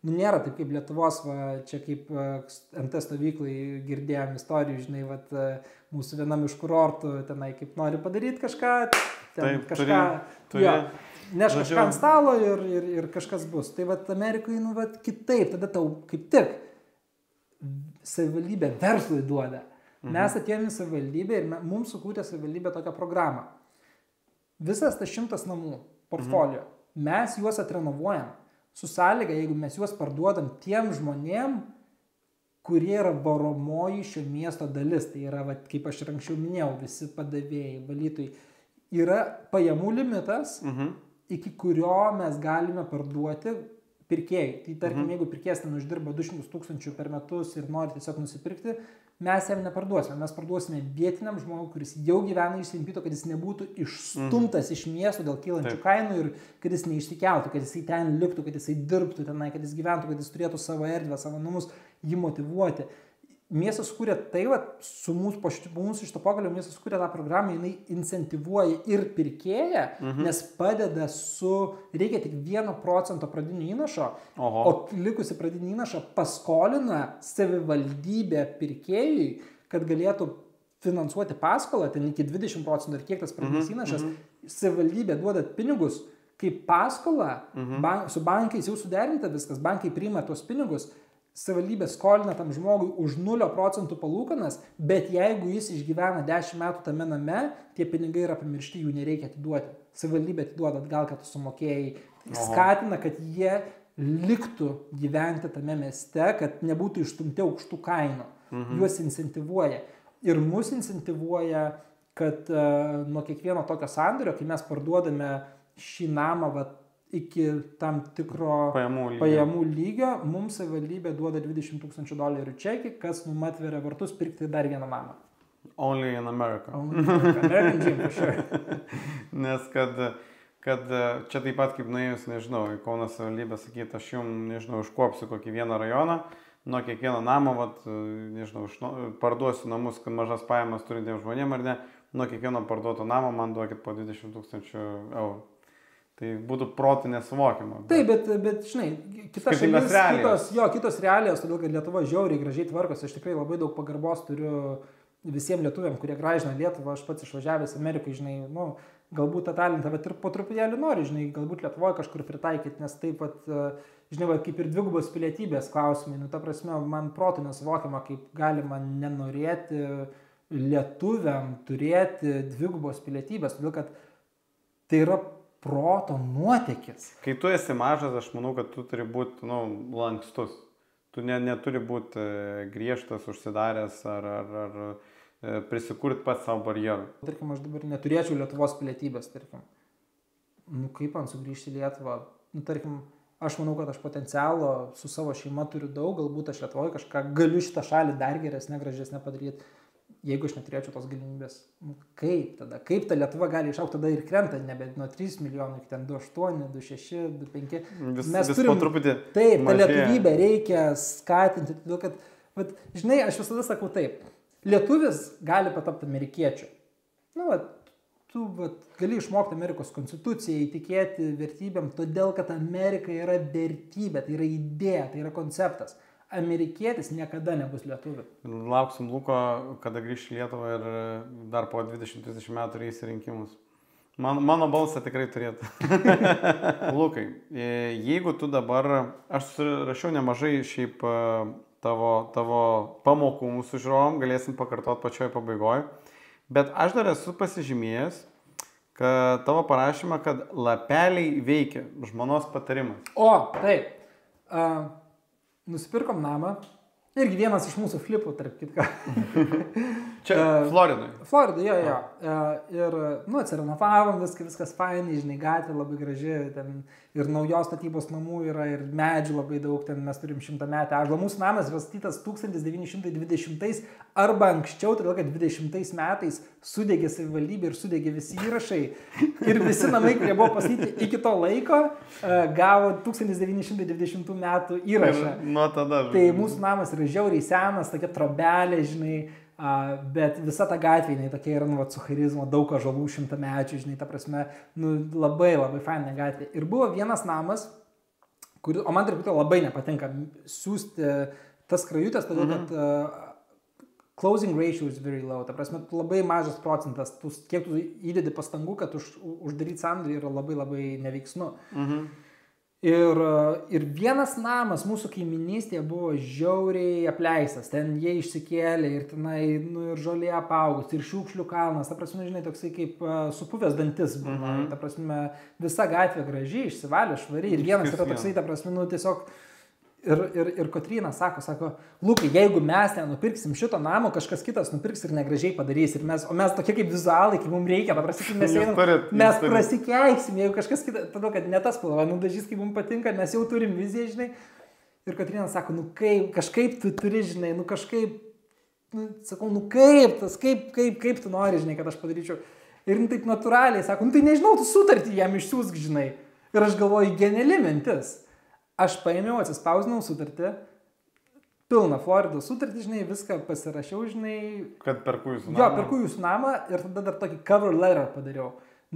nėra taip kaip Lietuvos, čia kaip NT stovyklai girdėjom istorijų, žinai, mūsų vienam iš kurortų tenai kaip nori padaryti kažką, turi Neš kažką ant stalo ir kažkas bus. Tai vat Amerikai, nu, vat kitaip, tada tau kaip tik savivaldybė verslui duoda. Mes atėjome į savivaldybę ir mums sukūrė savivaldybė tokią programą. Visas tas 100 namų portfolio, mes juos atrenovuojam su sąlyga, jeigu mes juos parduodam tiem žmonėm, kurie yra varomoji šio miesto dalis. Tai yra, vat, kaip aš ir anksčiau minėjau, visi padavėjai, valytojai. Yra pajamų limitas, iki kurio mes galime parduoti pirkėjai. Tai tarkim, jeigu pirkėjas ten uždirba 200 000 per metus ir nori tiesiog nusipirkti, mes jam neparduosime. Mes parduosime vietiniam žmogui, kuris jau gyvena iš Sempito, kad jis nebūtų išstumtas iš miesto dėl kylančių kainų ir kad jis neišsikeltų, kad jis ten liktų, kad jis dirbtų tenai, kad jis gyventų, kad jis turėtų savo erdvę, savo namus, jį motyvuoti. Miestas kūrė tai, su mūsų šito pokalbio miestas kūrė tą programą, jinai incentivuoja ir pirkėją, nes padeda reikia tik 1% pradinio įnašo, o likusi pradinį įnašą paskolina savivaldybė pirkėjui, kad galėtų finansuoti paskolą, ten iki 20% ir kiek tas pradinis įnašas, savivaldybė duoda pinigus kaip paskolą, su bankais jau suderinta viskas, bankai priima tuos pinigus, savivaldybė skolina tam žmogui už 0% palūkanas, bet jeigu jis išgyvena 10 metų tame name, tie pinigai yra pamiršti, jų nereikia atiduoti. Savivaldybė atiduoda atgal, kad tu sumokėjai. Skatina, kad jie liktų gyventi tame mieste, kad nebūtų išstumti aukštų kainų. Juos incentivuoja. Ir mus incentivuoja, kad nuo kiekvieno tokio sandorio, kai mes parduodame šį namą iki tam tikro pajamų lygio, mums savivaldybė duoda $20,000 čekį, kas mum atveria vartus pirkti dar vieną namą. Only in America. American dream, for sure. Nes kad čia taip pat kaip nuėjus, nežinau, į Kauno savivaldybę sakyti, aš jums, nežinau, užkuopsiu kokį vieną rajoną, nuo kiekvieno namo, nežinau, parduosiu namus, kad mažas pajamas turintiems žmonėms ar ne, nuo kiekvieno parduoto namo man duokit po 20,000 €. Tai būtų protų nesuvokiama. Taip, bet žinai, kitos realijos, todėl kad Lietuva žiauriai gražiai tvarkosi, aš tikrai labai daug pagarbos turiu visiems lietuviam, kurie gražina Lietuvą, aš pats išvažiavęs Amerikai, žinai, galbūt tą talentą, bet ir po truputėlį nori, žinai, galbūt Lietuvoje kažkur pritaikyti, nes taip pat, žinai, kaip ir dvigubos pilietybės klausimai, ta prasme, man protų nesuvokiama, kaip galima nenorėti lietuviam turėti dvigubos pilietybės, todėl kad tai yra proto nuotėkis. Kai tu esi mažas, aš manau, kad tu turi būti lankstus. Tu neturi būti griežtas, užsidaręs ar prisikurti pats savo barjerų. Tarkim, aš dabar neturėčiau Lietuvos pilietybės, tarkim. Kaip man sugrįžti į Lietuvą? Tarkim, aš manau, kad aš potencialo su savo šeima turiu daug, galbūt aš Lietuvoje kažką galiu šitą šalį dar geresnę, gražesnę padaryti. Jeigu aš neturėčiau tos galimybės, kaip tada? Kaip ta Lietuva gali išaukti, tada ir krenta, nebe nuo 3 milijonų, iki ten 2,8, 2,6, 2,5. Mes turim po truputį. Taip, tą lietuvybę reikia skatinti, todėl kad, žinai, aš visada sakau taip, lietuvis gali patapti amerikiečiu. Tu gali išmokti Amerikos konstituciją, įtikėti vertybėm, todėl kad Amerika yra vertybė, tai yra idėja, tai yra konceptas. Amerikietis niekada nebus lietuviu. Lauksim Luko, kada grįš į Lietuvą ir dar po 20-30 metų eis į rinkimus. Mano balsą tikrai turėtų. Lukai, jeigu tu dabar, aš rašiau nemažai šiaip tavo pamokų mūsų žiūrovom, galėsim pakartoti pačioje pabaigoje, bet aš dar esu pasižymėjęs, kad tavo parašymą, kad lapeliai veikia, žmonos patarimas. O, taip. Nusipirkom namą. Irgi vienas iš mūsų flipų, tarp kitką. Čia Floridai. Floridai, jo. Ir, atsirenovavom, viskas fainai, žinai, gatvė labai graži, ten ir naujos statybos namų yra, ir medžių labai daug, ten mes turim 100-metę ąžuolą. Mūsų namas yra statytas 1920 arba anksčiau, todėl kad 20 metais sudegė savivaldybė ir sudegė visi įrašai. Ir visi namai, kurie buvo pastatyti iki to laiko, gavo 1920 metų įrašą. Nuo tada. Tai mūsų namas yra žiauriai senas, tokia trobelė, žinai, bet visa ta gatvė, jinai tokia yra, su charizma, daug ąžuolų, 100-mečių, žinai, ta prasme, labai labai faina gatvė. Ir buvo vienas namas, o man truputį labai nepatinka siūsti tas krajutės, todėl kad closing ratio is very low, ta prasme, labai mažas procentas, kiek tu įdedi pastangų, kad uždaryti sandorį yra labai labai neveiksnu. Ir vienas namas mūsų kaiminystėje buvo žiauriai apleistas, ten jie išsikėlė ir tenai ir žolė apaugus, ir šiukšlių kalnas, ta prasme, žinai, toksai kaip supuvęs dantis buvo, ta prasme, visa gatvė graži, išsivalė, švari, ir vienas yra toksai, ta prasme, tiesiog. Ir Kotryna sako, Lukai, jeigu mes nenupirksim šito namo, kažkas kitas nupirks ir negražiai padarys. O mes tokie kaip vizualai, kaip mums reikia, mes prasikeisim, jeigu kažkas kitas, tada, kad ne tas spalva, nudažys, kaip mums patinka, mes jau turim viziją, žinai. Ir Kotryna sako, kažkaip tu turi, žinai, kažkaip, sakau, kaip tu nori, žinai, kad aš padaryčiau. Ir taip natūraliai sako, tai nežinau, tu sutartį jam išsiųsk, žinai. Ir aš galvoju, geniali mintis. Aš paėmiau, atsispausdinau sutartį, pilną Floridos sutartį, žinai, viską pasirašiau, žinai. Kad perku jūsų namą. Jo, perku jūsų namą ir tada dar tokį cover letter padariau.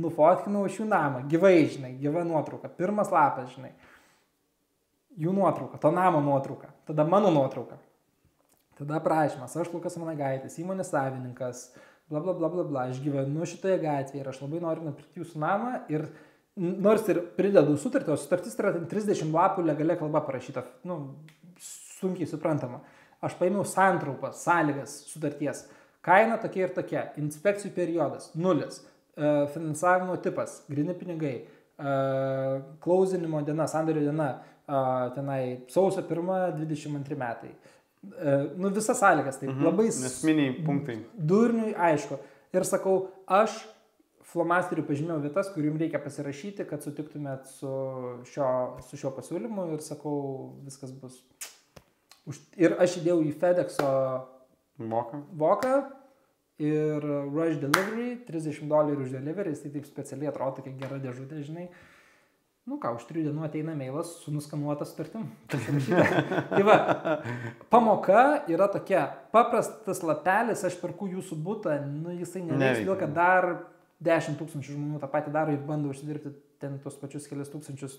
Nufotkinau iš jų namą, gyvai, žinai, gyva nuotrauka, pirmas lapas, žinai. Jų nuotrauka, to namo nuotrauka, tada mano nuotrauka. Tada prašymas, aš Lukas Vanagaitis, įmonės savininkas, bla bla bla bla bla, aš gyvenu šitoje gatvėje ir aš labai noriu nupirkti jūsų namą ir nors ir pridedu sutartį, o sutartis yra 30 lapų legalia kalba parašyta, sunkiai suprantama. Aš paėmiau santraupas, sąlygas sutarties. Kaina tokia ir tokia, inspekcijų periodas 0, finansavimo tipas, gryni pinigai, klausinimo diena, sandorio diena, tenai sausio 1, 22 metai. Visas sąlygas, tai labai esminiai punktai. Durniui aišku. Ir sakau, aš flomasteriu pažymėjau vietas, kur jums reikia pasirašyti, kad sutiktumėt su šio pasiūlymu ir sakau, viskas bus. Ir aš įdėjau į FedEx'o voką ir rush delivery, $30 už delivery, tai taip specialiai atrodo tokia gera dėžutė, žinai. Už 3 dienų ateina mailas su nuskanuota sutartim. Tai va, pamoka yra tokia, paprastas lapelis, aš perku jūsų butą, jisai neveiks, dėl kad dar 10 000 žmonių tą patį daro ir bando užsidirbti ten tos pačius kelius $1000,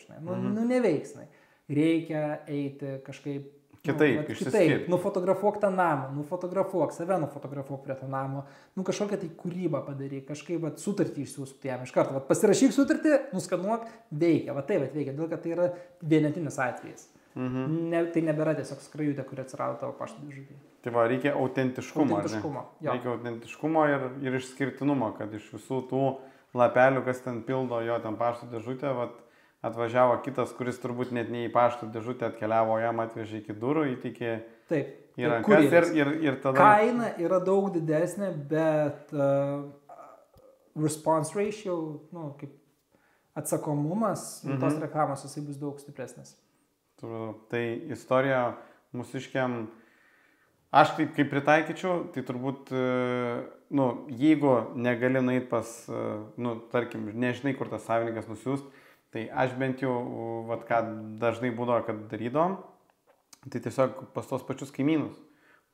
žinai. Neveiksnai. Reikia eiti kažkaip kitaip, kitaip. Nufotografuok tą namą, nufotografuok save, nufotografuok prie to namo, kažkokią tai kūrybą padaryk, kažkaip sutartį išsiųsk jam iš karto. Pasirašyk sutartį, nuskanuok, veikia. Veikia, dėl kad tai yra vienetinis atvejis. Tai nebėra tiesiog skrajutė, kuri atsirado tavo pašto dėžutėje. Tai va, reikia autentiškumo. Reikia autentiškumo ir išskirtinumo, kad iš visų tų lapelių, kas ten pildo jo ten pašto dėžutę, atvažiavo kitas, kuris turbūt net ne į pašto dėžutę atkeliavo, jam atvežė iki durų, įtikė į rankas ir tada... Kaina yra daug didesnė, bet response ratio, kaip atsakomumas, tos reklamos jisai bus daug stipresnis. Tai istorija mūsiškiam, aš taip kaip pritaikyčiau, tai turbūt, jeigu negali nueiti pas, tarkim, nežinai, kur tas savininkas nusiųst, tai aš bent jau, ką dažnai būdavo, kad darydom, tai tiesiog pas tos pačius kaimynus.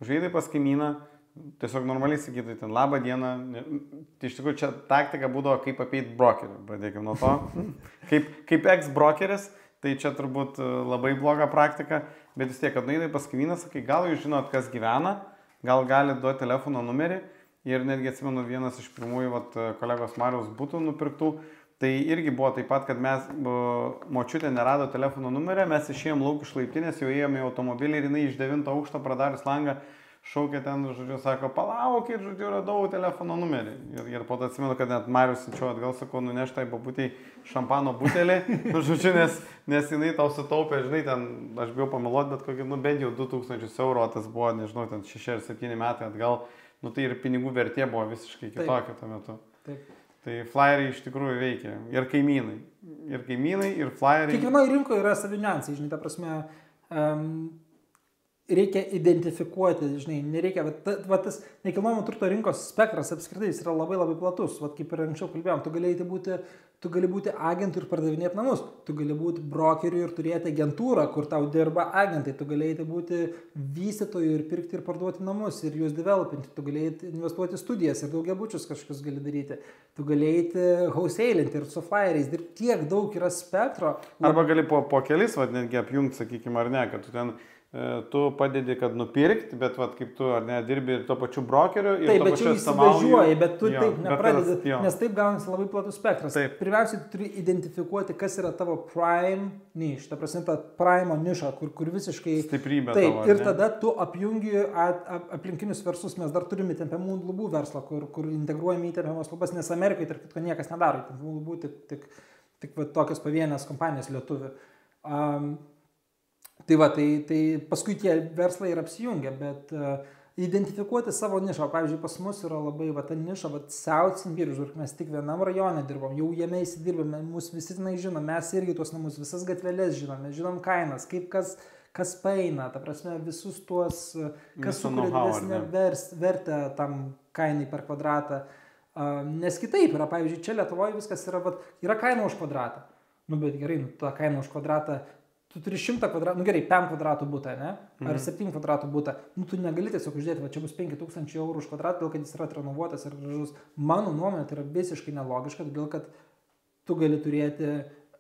Užeidai pas kaimyną, tiesiog normaliai sakytai ten labą dieną, tai iš tikrųjų čia taktika būdavo kaip apeiti brokerį, pradėkime nuo to, kaip ex-brokeris. Tai čia turbūt labai bloga praktika, bet vis tiek, kad nueidai pas kaimyną, sakai, gal jūs žinot, kas gyvena, gal gali duoti telefono numerį ir netgi atsimenu vienas iš pirmųjų kolegos Mariaus butų nupirktų, tai irgi buvo taip pat, kad mes, močiutė nerado telefono numerio, mes išėjom lauk iš laiptinės, jau ėjome į automobilį ir jinai iš 9 aukšto pradarius langą šaukė ten, žodžiu, sako, palaukit, žodžiu, radau telefono numerį. Ir po to atsimenu, kad net Marius siunčiau atgal, sakau, nuneštai babutei šampano butelį, žodžiu, nes jinai tau sutaupė, žinai, ten, aš bijau pameluoti, bet kokį, bent jau 2000 €, tas buvo, nežinau, ten 6 ar 7 metai atgal, tai ir pinigų vertė buvo visiškai kitokia tuo metu. Taip. Tai flyeriai iš tikrųjų veikia. Ir kaimynai, ir flyeriai. Kiekvienoje rinkoje yra savi niuansai, žinai, ta prasme, reikia identifikuoti, žinai, nereikia, tas nekilnojamo turto rinkos spektras apskritai jis yra labai labai platus, kaip ir anksčiau kalbėjom, tu gali būti agentų ir pardavinėti namus, tu gali būti brokeriu ir turėti agentūrą, kur tau dirba agentai, tu galėjai būti vystytoju ir pirkti ir parduoti namus ir juos developinti, tu galėjai investuoti studijas ir daugiabučius kažkas gali daryti, tu galėjai wholesalinti ir su flyeriais, tiek daug yra spektro. Arba gali po kelis, netgi apjungti, sakykime, ar ne, kad tu ten tu padedi, kad nupirkti, bet vat, kaip tu ar ne, dirbi ir tuo pačiu brokeriu. Taip, bet jau įsivažiuoji, bet tu taip nepradedi, nes taip gaunasi labai platus spektras. Taip. Pirmiausia, tu turi identifikuoti, kas yra tavo prime niche, ta prasme, ta prime niša, kur visiškai... Stiprybė taip, tavo. Ir tada tu apjungi aplinkinius verslus, mes dar turime įtempiamų lubų verslą, kur integruojame įtempiamas lubas, nes Amerikai, tarp kitko, niekas nedaro įtempiamų lubų, tik va, tokios pavienės kompanijos lietuvių. Tai va, tai paskui tie verslai ir apsijungia, bet identifikuoti savo nišą. Pavyzdžiui, pas mus yra labai ta niša, South Sibir, mes tik vienam rajone dirbom, jau jame įsidirbame, mus visi žinom, mes irgi tuos namus, visas gatvelės žinome, žinom kainas, kaip kas paeina, ta prasme, visus tuos, kas sukuria didesnę vertę tam kainai per kvadratą. Nes kitaip yra, pavyzdžiui, čia Lietuvoje viskas yra kaina už kvadratą. Nu, bet gerai, ta kaina už kvadratą, tu turi 100 kvadratų, gerai, 5 kvadratų butą, ne? Ar 7 kvadratų butą. Tu negali tiesiog uždėti, čia bus 5000 eurų už kvadratą, todėl kad jis yra renovuotas ir gražus. Mano nuomonė, tai yra visiškai nelogiška, todėl kad tu gali turėti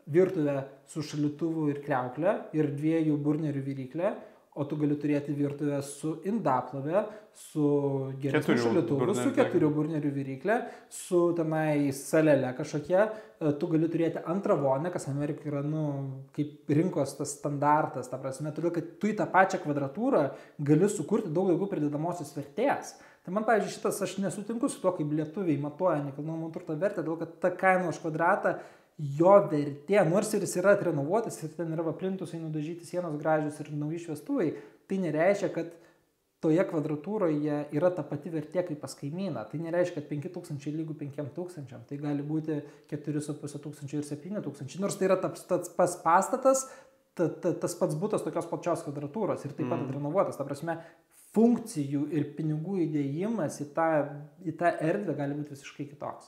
virtuvę su šaldytuvu ir kriauklę ir 2 burnerių viryklę, o tu gali turėti virtuvę su indaplovė, su geresniu šaldytuvu, su 4 burnerių viryklė, su tenai salelė kažkokia. Tu gali turėti antrą vonę, kas Amerikai yra, kaip rinkos tas standartas, ta prasme, todėl kad tu į tą pačią kvadratūrą gali sukurti daug daugiau pridedamosios vertės. Tai man, pavyzdžiui, šitas aš nesutinku su to, kaip lietuviai matuoja nekilnojamo turto vertę, todėl kad ta kaina už kvadratą, jo vertė, nors ir jis yra atrenovuotas ir ten yra plintusai nudažyti, sienos gražios ir nauji šviestuvai, tai nereiškia, kad toje kvadratūroje yra ta pati vertė kaip pas kaimyną. Tai nereiškia, kad 5000 lygu 5000, tai gali būti 4500 ir 7000, nors tai yra tas pats pastatas, tas pats butas tokios pačios kvadratūros ir taip pat atrenovuotas. Ta prasme, funkcijų ir pinigų įdėjimas į tą erdvę gali būti visiškai kitoks.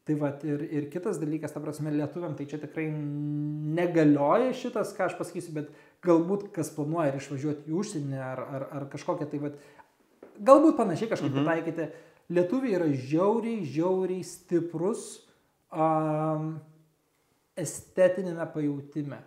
Tai va, ir kitas dalykas, ta prasme, lietuviam, tai čia tikrai negalioja šitas, ką aš pasakysiu, bet galbūt kas planuoja ir išvažiuoti į užsienį ar kažkokią, tai va, galbūt panašiai kažkaip pritaikyti. Lietuviai yra žiauriai stiprus estetinėme pajautime,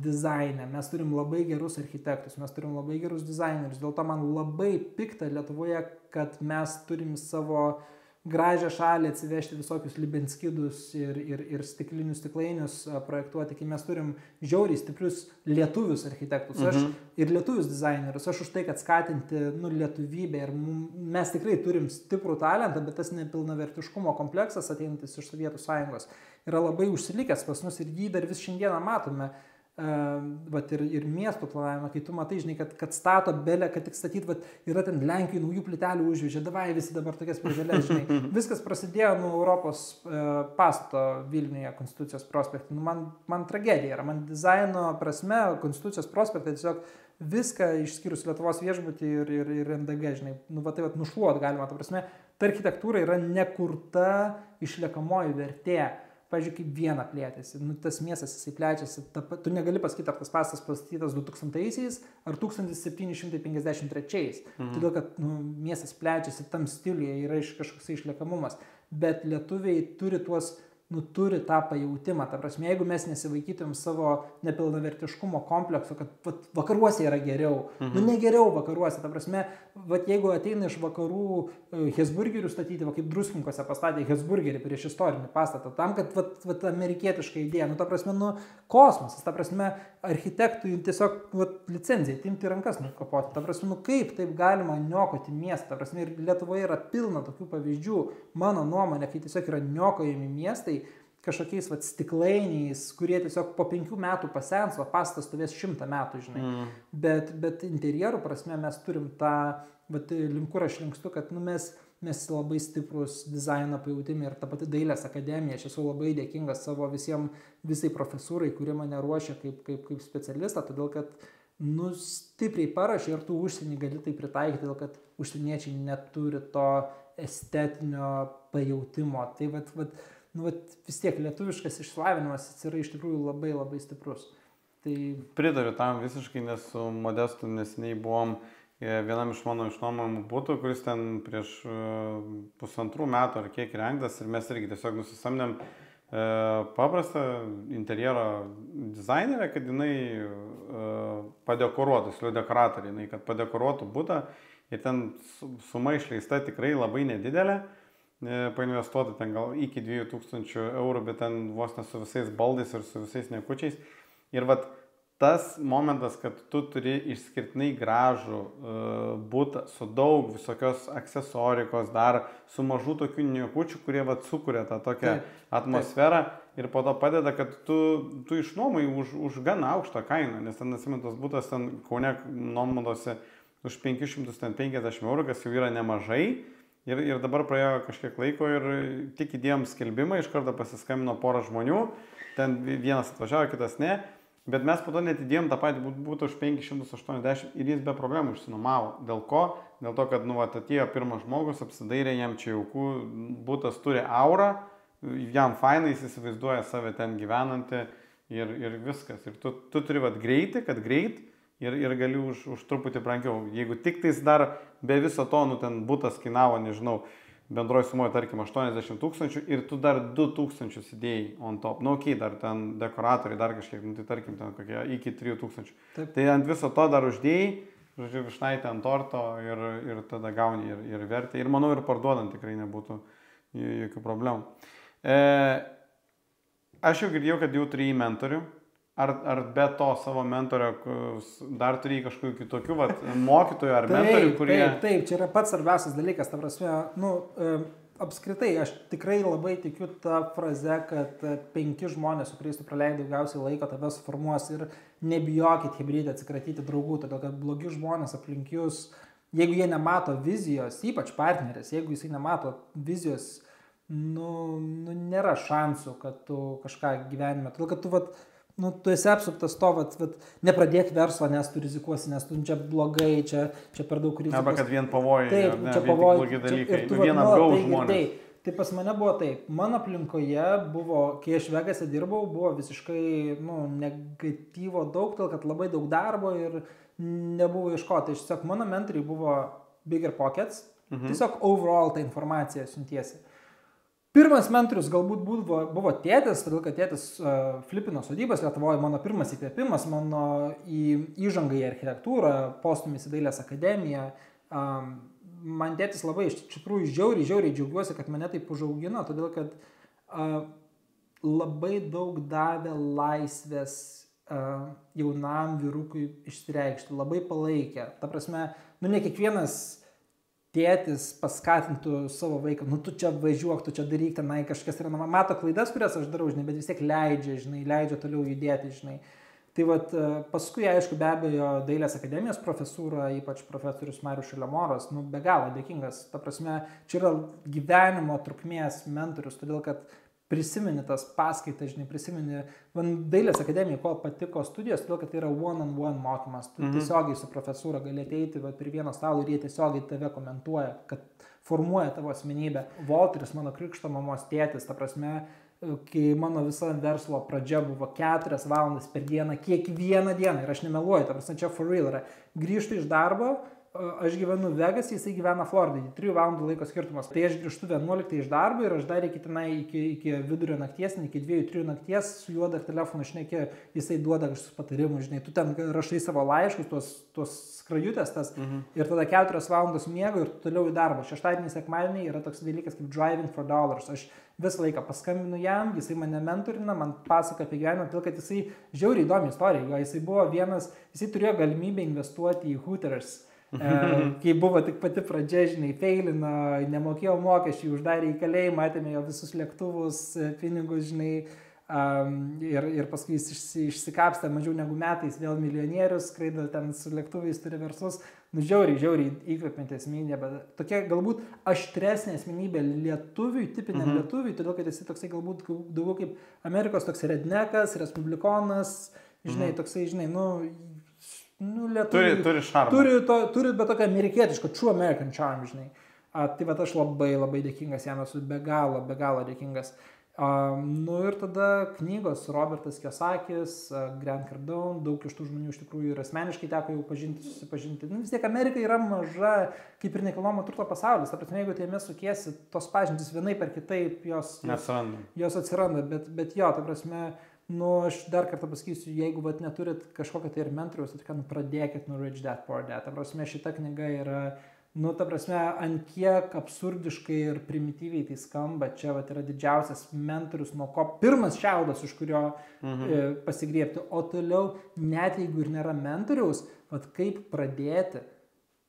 dizaine. Mes turim labai gerus architektus, mes turim labai gerus dizainerius, dėl to man labai pikta Lietuvoje, kad mes turim savo gražią šalį atsivežti visokius libenskidus ir stiklinius stiklainius projektuoti, kai mes turim žiauriai stiprius lietuvius architektus ir lietuvius dizainerius. Aš už tai, kad skatinti lietuvybę ir mes tikrai turim stiprų talentą, bet tas nepilnavertiškumo kompleksas ateinantis iš Sovietų Sąjungos yra labai užsilikęs pas mus ir jį dar vis šiandieną matome. Ir miestų planavimą, kai tu matai, žinai, kad stato belę, kad tik statyt, yra ten Lenkijoje naujų plytelių užvežė, davai visi dabar tokias plyteles, žinai. Viskas prasidėjo nuo Europos pastato Vilniuje Konstitucijos prospekte. Man tragedija yra, man dizaino prasme Konstitucijos prospekte tiesiog viską išskyrus Lietuvos viešbutį ir NDG, žinai, nušluot galima, ta prasme, ta architektūra yra nekurta išliekamoji vertė. Pavyzdžiui, kaip Viena plėtėsi, tas miestas jisai plečiasi, tu negali pasakyti, ar tas pastatas pastatytas 2000-aisiais ar 1753, todėl kad miestas plečiasi tam stiliuje, yra kažkoks išliekamumas, bet lietuviai turi turi tą pajautimą, ta prasme, jeigu mes nesivaikytumėm savo nepilnavertiškumo komplekso, kad vakaruose yra geriau, negeriau vakaruose, ta prasme, jeigu ateina iš vakarų Hesburgerių statyti, kaip Druskinkose pastatė Hesburgerį prieš istorinį pastatą, tam, kad amerikietiška idėja, ta prasme, kosmosas, ta prasme, architektui tiesiog licenciją, timti rankas nukapoti, ta prasme, kaip taip galima niokoti miestą, ta prasme, ir Lietuvoje yra pilna tokių pavyzdžių, mano nuomonė, kai tiesiog yra niokojami miestai, kažkokiais stiklainiais, kurie tiesiog po 5 metų pasens, o pastatas stovės 100 metų, žinai. Bet interjerų prasme mes turim tą, link kur aš linkstu, kad mes labai stiprus dizaino pajautimai ir ta pati dailės akademija. Aš esu labai dėkingas savo visai profesūrai, kurie mane ruošia kaip specialistą, todėl kad stipriai parašė ir tu užsienį gali tai pritaikyti, todėl kad užsieniečiai neturi to estetinio pajautimo. Tai vis tiek lietuviškas išsilavinimas yra iš tikrųjų labai labai stiprus. Tai... Pritariu tam visiškai, nes su Modestu neseniai buvom vienam iš mano išnuomojimų butų, kuris ten prieš 1,5 metų ar kiek įrengtas ir mes irgi tiesiog nusisamdėm paprastą interjero dizainerę, kad jinai padekoruotų, sliu dekoratorė, jinai kad padekoruotų butą ir ten suma išleista tikrai labai nedidelė. Painvestuoti ten gal iki 2000 eurų, bet ten vos ne su visais baldais ir su visais niekučiais. Ir vat tas momentas, kad tu turi išskirtinai gražų butą su daug visokios aksesorikos, dar su mažų tokių niekučių, kurie vat sukuria tą tokią atmosferą ir po to padeda, kad tu išnuomai už gana aukštą kainą, nes ten atsimintas butas ten Kaune nuomodosi už 550 eurų, kas jau yra nemažai. Ir dabar praėjo kažkiek laiko ir tik įdėjom skelbimą, iš karto pasiskambino porą žmonių, ten vienas atvažiavo, kitas ne, bet mes po to net įdėjom tą patį būtų už 580 ir jis be problemų išsinuomavo. Dėl ko? Dėl to, kad atėjo pirmas žmogus, apsidairė, jam čia jaukų, būtas turi aurą, jam fainai, jis įsivaizduoja save ten gyvenantį ir viskas. Ir tu turi greitį, kad greit. Ir gali už truputį brangiau. Jeigu tik tais dar be viso to, ten būtas kainavo, nežinau, bendroji sumoje, tarkim, 80 000 ir tu dar 2000 įdėjai on top. Okay, dar ten dekoratoriai, dar kažkiek, tai tarkim, ten kokie iki 3000. Taip. Tai ant viso to dar uždėjai, žodžiu, višnaitę ant torto ir tada gauni ir vertę. Ir manau, ir parduodant tikrai nebūtų jokių problemų. Aš jau girdėjau, kad jau turėjai mentorių. Ar be to savo mentorio dar turėjai kažkokių kitokių mokytojų ar mentorių, kurie... Taip, čia yra pats svarbiausias dalykas, ta prasme, apskritai, aš tikrai labai tikiu tą frazę, kad 5 žmonės, su kuriais tu praleidai daugiausiai laiko, tave suformuos ir nebijokit hibridė atsikratyti draugų, todėl kad blogi žmonės aplink jūs, jeigu jie nemato vizijos, ypač partneris, jeigu jisai nemato vizijos, nėra šansų, kad tu kažką gyvenime, todėl kad tu esi apsuptas to, nepradėk verslo, nes tu rizikuosi, nes tu čia blogai, čia per daug rizikos. Arba kad vien pavojai, taip, čia pavojai, blogi dalykai, vien apgaus žmonės. Tai pas mane buvo taip, mano aplinkoje buvo, kai aš Vegase dirbau, buvo visiškai negatyvo daug, todėl kad labai daug darbo ir nebuvo iš ko. Tai tiesiog mano mentoriai buvo Bigger Pockets, tiesiog overall tą informaciją siuntiesi. Pirmas mentorius galbūt buvo tėtis, todėl kad tėtis flipino sodybas Lietuvoje, mano pirmas įkvėpimas, mano įžanga į architektūrą, postūmis į Dailės akademiją. Man tėtis labai iš tikrųjų žiauriai džiaugiuosi, kad mane taip užaugino, todėl kad labai daug davė laisvės jaunam vyrukui išsireikšti, labai palaikė. Ta prasme, ne kiekvienas tėtis paskatintų savo vaiką, tu čia važiuok, tu čia daryk, tenai kažkas yra, mato klaidas, kurias aš darau, bet vis tiek leidžia toliau judėti, Tai paskui, aišku, be abejo, Dailės akademijos profesūra, ypač profesorius Marius Šelemoras, be galo dėkingas. Ta prasme, čia yra gyvenimo trukmės mentorius, todėl kad prisimeni tas paskaitas, prisimeni, Dailės akademijai, ko patiko studijos, todėl kad tai yra one-on-one mokymas. Tu tiesiogiai su profesūra gali ateiti prie vieno stalo ir jie tiesiogiai tave komentuoja, kad formuoja tavo asmenybę. Volteris, mano krikšto mamos tėtis, ta prasme, kai mano visa verslo pradžia buvo 4 valandas per dieną, kiekvieną dieną, ir aš nemeluoju, ta prasme, čia for real yra. Grįžtu iš darbo, aš gyvenu Vegase, jisai gyvena Floridai, 3 valandų laiko skirtumas. Tai aš grįžtu 11 iš darbo ir aš dar iki vidurio nakties, iki 2-3 nakties su juo dar telefonu šnekė, jisai duoda kažkokius patarimus, tu ten rašai savo laiškus, tuos skrajutės ir tada 4 valandos miego ir toliau į darbą. Šeštadienį, sekmadienį yra toks dalykas kaip driving for dollars. Aš visą laiką paskambinu jam, jisai mane mentorina, man pasako apie gyvenimą, todėl kad jisai žiauriai įdomi istorija. Jisai buvo jisai turėjo galimybę investuoti į Hooters. Kai buvo tik pati pradžia, feilino, nemokėjo mokesčių, uždarė į kalėjimą, atėmė jo visus lėktuvus, pinigus, ir paskui jis išsikapstė mažiau negu metais, vėl milijonierius, skraido ten su lėktuvais, turi verslus, žiauriai įkvepianti asmenybė, bet tokia galbūt aštresnė asmenybė lietuviui, tipiniam lietuviui, todėl kad jis toksai galbūt daugiau kaip Amerikos toks rednekas, respublikonas, toksai, lietuviai. Turi šarmą. Turi bet tokia amerikietiška, true American charm, Tai aš labai dėkingas jam, esu be galo dėkingas. Nu ir tada knygos Robertas Kiyosakis, Grant Cardone, daug iš tų žmonių iš tikrųjų ir asmeniškai teko jau susipažinti. Nu, vis tiek Amerika yra maža, kaip ir nekilnojamo turto pasaulis. Ta prasme, jeigu tai mes sukiesi, tos pažintys vienai per kitaip, jos atsiranda. Bet jo, ta prasme, nu, aš dar kartą pasakysiu, jeigu vat neturit kažkokio tai ir mentoriaus, tai pradėkit nuo Rich Dad Poor Dad. Ta prasme, šita knyga yra... Nu, ta prasme, ant kiek absurdiškai ir primityviai tai skamba, čia vat, yra didžiausias mentorius, nuo ko pirmas šiaudas, iš kurio pasigriebti, o toliau, net jeigu ir nėra mentoriaus, vat, kaip pradėti,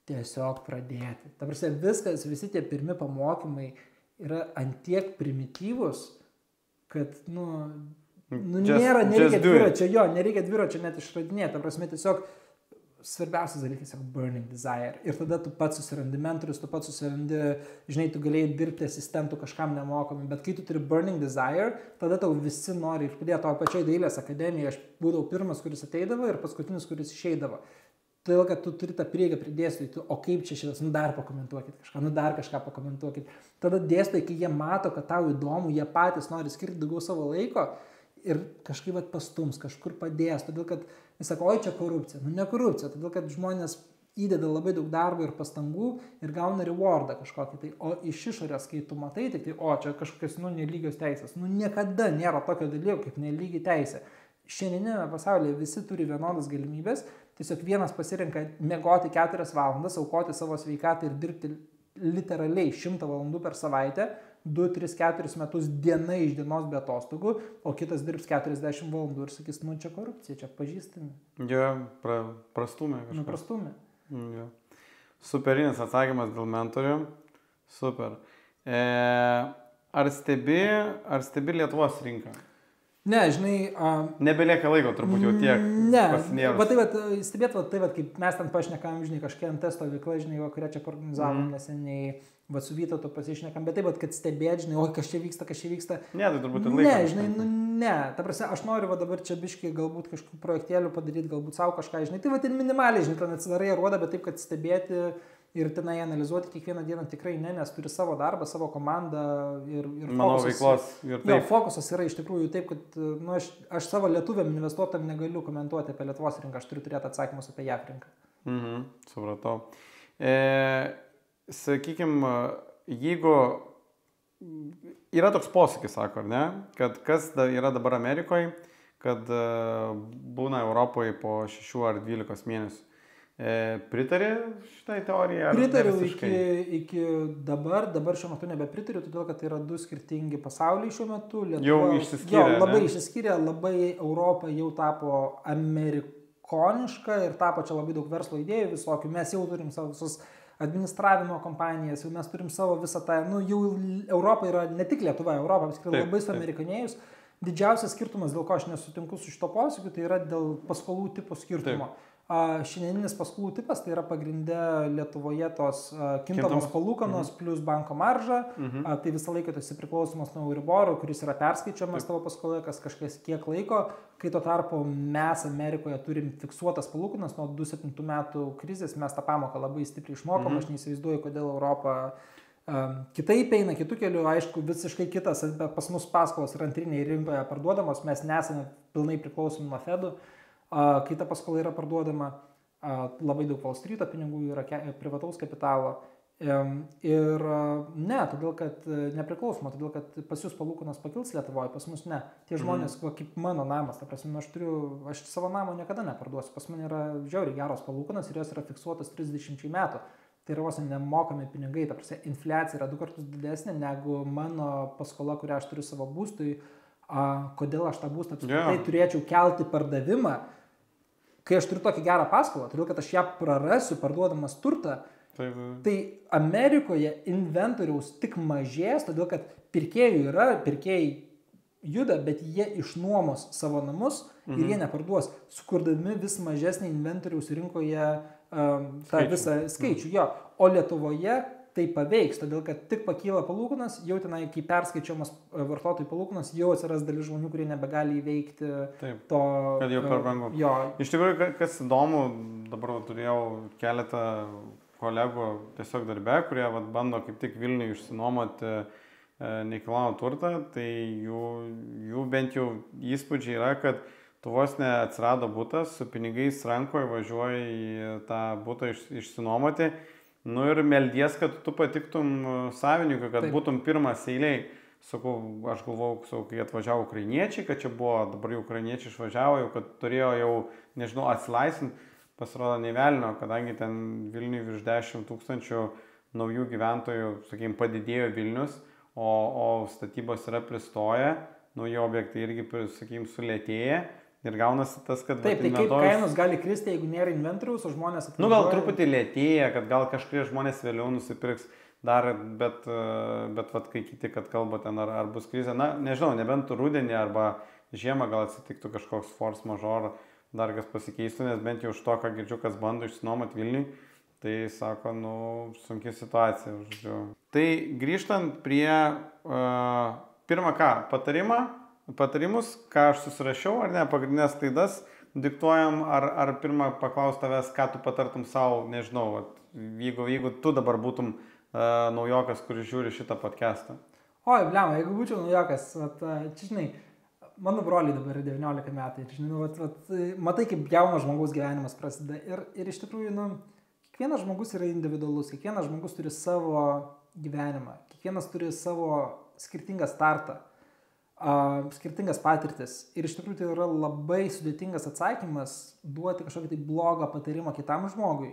tiesiog pradėti. Ta prasme, viskas, visi tie pirmi pamokymai yra ant tiek primityvus, kad, nereikia dviračio net išradinėti, ta prasme, tiesiog svarbiausias dalykas yra burning desire. Ir tada tu pats susirandi mentorius, tu pats susirandi, žinai, tu galėjai dirbti asistentų kažkam nemokamai, bet kai tu turi burning desire, tada tau visi nori ir padėjo tavo pačiai dailės akademijai. Aš būdavau pirmas, kuris ateidavo ir paskutinis, kuris išeidavo. Todėl, kad tu turi tą prieigą prie dėstytojų, o kaip čia šitas, dar pakomentuokit kažką, dar kažką pakomentuokit. Tada dėstytojai, kai jie mato, kad tau įdomu, jie patys nori skirti daugiau savo laiko ir kažkaip pastums, kažkur padės, todėl, kad jis sako, oi, čia korupcija. Nu, ne korupcija, todėl, kad žmonės įdeda labai daug darbo ir pastangų ir gauna rewardą kažkokį. Tai, o iš išorės, kai tu matai, tik tai, o, čia kažkokios, nelygios teisės. Niekada nėra tokio dalyko kaip nelygi teisė. Šiandieninėme pasaulyje visi turi vienodas galimybės, tiesiog vienas pasirenka miegoti 4 valandas, aukoti savo sveikatą ir dirbti literaliai 100 valandų per savaitę, 2, 3, 4 metus diena iš dienos be atostogų, o kitas dirbs 40 valandų ir sakys, čia korupcija, čia pažįstami. Jo, prastumė kažkas. Prastumė. Jo. Superinis atsakymas dėl mentorių. Super. Ar stebi Lietuvos rinką? Ne, žinai... Nebelieka laiko turbūt jau tiek. Ne, stebėt, kaip mes ten pašnekam, žinai, kažkokia testo veikla, žinai, kurią čia organizavom neseniai, su Vytautu pasišnekam, bet taip, kad stebėt, žinai, kas čia vyksta. Ne, tai turbūt ir laiko. Ne, žinai, ne, ta prasme, aš noriu dabar čia biškai galbūt kažkokių projektėlių padaryti, galbūt savo kažką, žinai, tai ir minimaliai, žinai, ten atsidarai rodą, bet taip, kad stebėti ir tenai analizuoti kiekvieną dieną tikrai ne, nes turi savo darbą, savo komandą ir mano veiklos. Ir jo, fokusas yra iš tikrųjų taip, kad aš savo lietuviam investuotam negaliu komentuoti apie Lietuvos rinką, aš turiu turėti atsakymus apie JAV rinką. Supratau. Sakykime, jeigu yra toks posakis, sako, ar ne, kad kas yra dabar Amerikoje, kad būna Europoje po 6 ar 12 mėnesių. Pritarė šitai teorijai? Pritariu iki dabar šiuo metu nebepritariu, todėl kad tai yra 2 skirtingi pasauliai šiuo metu. Lietuva, jau išsiskyrė. Labai išsiskyrė, labai Europa jau tapo amerikoniška ir tapo čia labai daug verslo idėjų visokių. Mes jau turim savo visus administravimo kompanijas, jau mes turim savo visą tą, jau Europa yra ne tik Lietuva, Europa apskritai labai suamerikanėjus. Didžiausias skirtumas, dėl ko aš nesutinku su šito posakiu, tai yra dėl paskolų tipo skirtumo. Šiandieninis paskolų tipas tai yra pagrinde Lietuvoje tos kintamos palūkanos plus banko marža, tai visą laiką tu esi priklausomas nuo Euriboro, kuris yra perskaičiamas tavo paskoloje kas kažkas kiek laiko, kai tuo tarpu mes Amerikoje turim fiksuotas palūkanas nuo 2007 metų krizės, mes tą pamoką labai stipriai išmokom, aš neįsivaizduoju, kodėl Europa kitaip eina, kitų kelių, aišku, visiškai kitas, pas mus paskolos yra antrinėje rinkoje parduodamos, mes nesame pilnai priklausomi nuo Fedų. Kai ta paskola yra parduodama, labai daug Wall Street'o pinigų yra privataus kapitalo. Ir ne, todėl kad nepriklausoma, todėl kad pas jūs palūkanos pakils Lietuvoje, pas mus ne. Tie žmonės, kaip mano namas, ta prasme, aš savo namo niekada neparduosiu, pas man yra žiauriai geros palūkanos ir jos yra fiksuotos 30 metų. Tai yra vos nemokami pinigai, ta prasme, infliacija yra 2 kartus didesnė negu mano paskola, kurią aš turiu savo būstui. Kodėl aš tą būstą apskritai turėčiau kelti pardavimą, kai aš turiu tokį gerą paskolą, todėl kad aš ją prarasiu parduodamas turtą. Tai Amerikoje inventoriaus tik mažės, todėl kad pirkėjai juda, bet jie išnuomos savo namus ir jie neparduos, sukurdami vis mažesnį inventoriaus rinkoje tą visą skaičių. O Lietuvoje tai paveiks, todėl kad tik pakyla palūkanos, jau tenai, kai perskaičiamas vartotojų palūkanos, jau atsiras dalis žmonių, kurie nebegali įveikti to. Kad jau per brangu. Iš tikrųjų, kas įdomu, dabar turėjau keletą kolegų tiesiog darbe, kurie bando kaip tik Vilniuje išsinuomoti nekilnojamą turtą, tai jų bent jau įspūdžiai yra, kad tu vos neatsirado butas, su pinigais rankoje važiuoji į tą butą išsinuomoti, nu ir meldies, kad tu patiktum savininkui, kad būtum pirmas eiliai. Sakau, aš galvojau, kai atvažiavo ukrainiečiai, kad čia buvo, dabar jau ukrainiečiai išvažiavo, jau kad turėjo jau, nežinau, atsilaisvinti, pasirodo nevelnio, kadangi ten Vilniui virš 10 000 naujų gyventojų, sakykime, padidėjo Vilnius, o statybos yra pristoję, nauji objektai irgi, sakykime, sulėtėję. Ir gaunasi tas, kad... Taip, tai kaip kainos gali kristi, jeigu nėra inventoriaus, o žmonės atvažiuoja... Nu, gal truputį lėtėja, kad gal kažkurie žmonės vėliau nusipirks dar, bet vat, kai kiti, kad kalba ten, ar bus krizė, na, nežinau, nebent rudenį arba žiemą gal atsitiktų kažkoks force majeure, dar kas pasikeistų, nes bent jau iš to, ką girdžiu, kas bando išsinuomoti Vilniui, tai sako, nu, sunki situacija, žodžiu. Tai grįžtant prie, pirmą ką, patarimus, ką aš susirašiau, ar ne, pagrindinės klaidas diktuojam, ar pirmą paklaus tavęs, ką tu patartum savo, nežinau, vat, jeigu tu dabar būtum naujokas, kuris žiūri šitą podcastą. Oi, blema, jeigu būčiau naujokas, čia žinai, mano broliai dabar yra 19 metai, žinai, matai, kaip jauno žmogaus gyvenimas prasideda ir iš tikrųjų, kiekvienas žmogus yra individualus, kiekvienas žmogus turi savo gyvenimą, kiekvienas turi savo skirtingą startą, skirtingas patirtis ir iš tikrųjų tai yra labai sudėtingas atsakymas duoti kažkokį tai blogą patarimą kitam žmogui.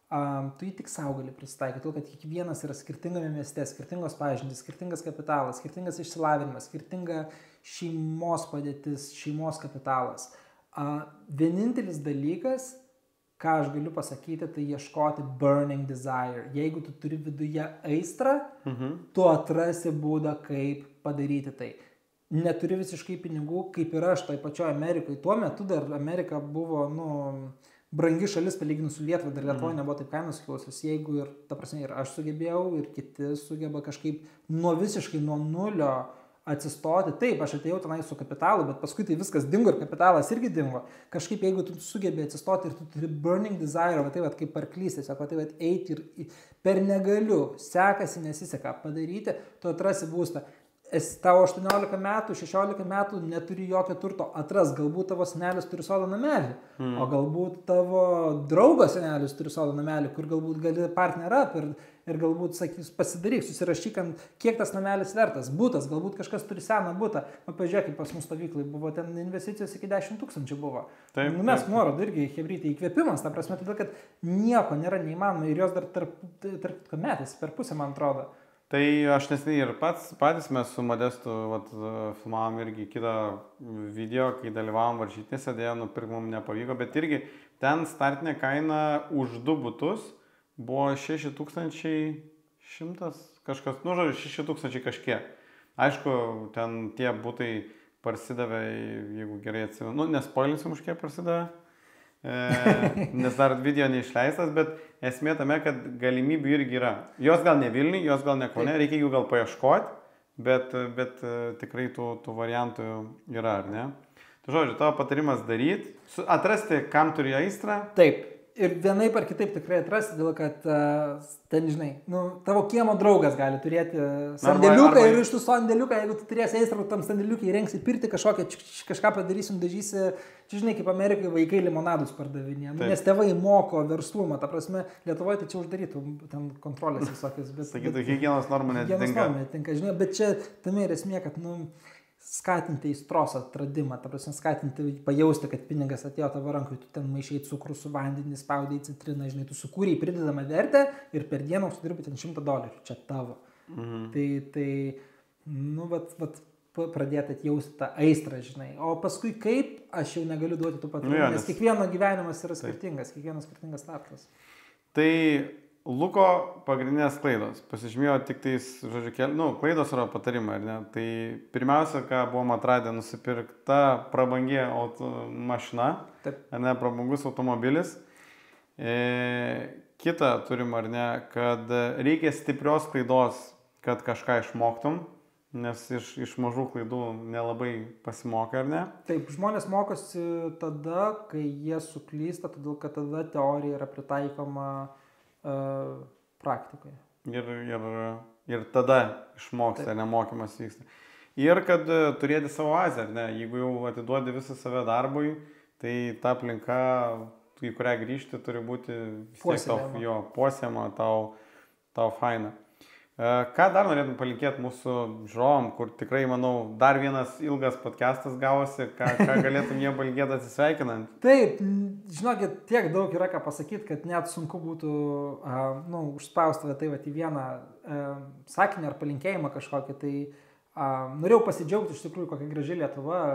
Tu jį tik savo gali prisitaikyti, todėl kad kiekvienas yra skirtingame mieste, skirtingos pažintys, skirtingas kapitalas, skirtingas išsilavinimas, skirtinga šeimos padėtis, šeimos kapitalas. Vienintelis dalykas, ką aš galiu pasakyti, tai ieškoti burning desire. Jeigu tu turi viduje aistrą, tu atrasi būdą, kaip padaryti tai. Neturi visiškai pinigų, kaip ir aš toj pačioj Amerikoje. Tuo metu dar Amerika buvo, brangi šalis palyginus su Lietuva, dar Lietuvoje nebuvo taip kainos kilusios, jeigu ir, ta prasme, ir aš sugebėjau, ir kiti sugeba kažkaip visiškai nuo nulio atsistoti. Taip, aš atėjau tenai su kapitalu, bet paskui tai viskas dingo ir kapitalas irgi dingo. Kažkaip, jeigu tu sugebėjai atsistoti ir tu turi burning desire, kaip arklys, tiesiog, eiti ir per negaliu, sekasi, nesiseka padaryti, tu atrasi būstą. Tavo 18 metų, 16 metų neturi jokio turto, atras, galbūt tavo senelis turi sodo namelį, o galbūt tavo draugo senelis turi sodo namelį, kur galbūt gali partnerą ir galbūt, sakys, pasidaryk, susirašyk, kiek tas namelis vertas, būtas, galbūt kažkas turi seną būtą. Pažiūrėk, pas mūsų stovyklai buvo ten investicijos iki 10 000 buvo. Taip, mes nuorodų irgi, hebrytai, įkvėpimas, ta prasme, todėl, kad nieko nėra neįmanoma ir jos dar tarp metais, per pusę, man atrodo. Tai aš neseniai ir patys mes su Modestu filmavom irgi kitą video, kai dalyvavom varžytinėse, dėja nupirkti mums nepavyko, bet irgi ten startinė kaina už 2 butus buvo 6100 kažkas, žodžiu, 6000 kažkiek. Aišku, ten tie butai parsidavė, jeigu gerai atsimenu, nespoilinsim už kiek parsidavė. Nes dar video neišleistas, bet esmė tame, kad galimybių irgi yra. Jos gal ne Vilniui, jos gal ne Kaune, reikia jų gal paieškoti, bet tikrai tų variantų yra, ar ne? Tai žodžiu, tavo patarimas daryti, atrasti, kam turi aistrą. Taip. Ir vienaip ar kitaip tikrai atrasti, dėl kad ten, žinai, tavo kiemo draugas gali turėti sandėliuką ir iš tų sandėliuką, jeigu tu turėsi aistrą, tam sandėliukai įrengsi pirti kažką padarysim, dažysi, čia žinai, kaip Amerikai vaikai limonadus pardavinė, nes tėvai moko verslumą, ta prasme, Lietuvoje tai čia uždarytų ten kontrolės visokios. Sakytų, higienos normų netinka. Žinai, bet čia tame ir esmė, kad, skatinti aistros atradimą, ta prasme, skatinti pajausti, kad pinigas atėjo tavo rankoje, tu ten maišai cukrų su vandenį, spaudai citriną, žinai, tu sukūrei pridedamą vertę ir per dieną užsidirbi ten $100, čia tavo. Pradėti atjausti tą aistrą, žinai. O paskui kaip, aš jau negaliu duoti tų patarimų, nes kiekvieno gyvenimas yra skirtingas, kiekvienas skirtingas startas. Tai Luko pagrindinės klaidos. Pasižymėjo tik tais, žodžiu, klaidos yra patarimai, ar ne? Tai pirmiausia, ką buvom atradę, nusipirkta prabangi mašina, ar ne, prabangus automobilis. Kita turim, ar ne, kad reikia stiprios klaidos, kad kažką išmoktum, nes iš mažų klaidų nelabai pasimokai, ar ne? Taip, žmonės mokosi tada, kai jie suklysta, todėl kad tada teorija yra pritaikoma praktikoje. Ir ir tada išmoksti, ar nemokymas vyksta. Ir kad turėti savo oazę, ar ne, jeigu jau atiduodi visą save darbui, tai ta aplinka, į kurią grįžti, turi būti puoselėjama, tau faina. Ką dar norėtum palinkėti mūsų žiūrovam, kur tikrai, manau, dar vienas ilgas podcastas gavosi, ką galėtum jie palinkėti atsisveikinant? Taip, žinokit, tiek daug yra ką pasakyti, kad net sunku būtų užspausti tai į vieną sakinį ar palinkėjimą kažkokį. Tai norėjau pasidžiaugti iš tikrųjų, kokia graži Lietuva,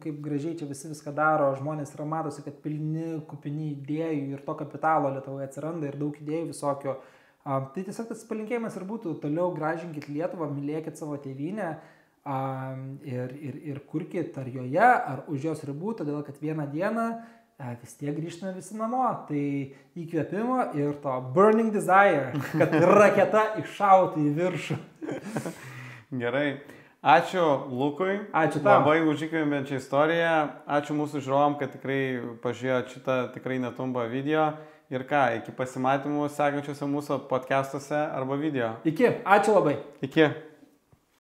kaip gražiai čia visi viską daro, žmonės yra matosi, kad kupini idėjų ir to kapitalo Lietuvoje atsiranda ir daug idėjų visokio. Tai tiesiog tas palinkėjimas ir būtų, toliau gražinkit Lietuvą, mylėkit savo tėvynę ir kurkit ar joje, ar už jos ribų, todėl kad vieną dieną vis tiek grįžtame visi namo. Tai įkvėpimo ir to burning desire, kad raketa iššautų į viršų. Gerai. Ačiū Lukui. Ačiū tau. Labai už įkvepiančią istoriją. Ačiū mūsų žiūrovam, kad tikrai pažiūrėjot šitą tikrai netumbą video. Ir ką, iki pasimatymų sekančiuose mūsų podcastuose arba video. Iki. Ačiū labai. Iki.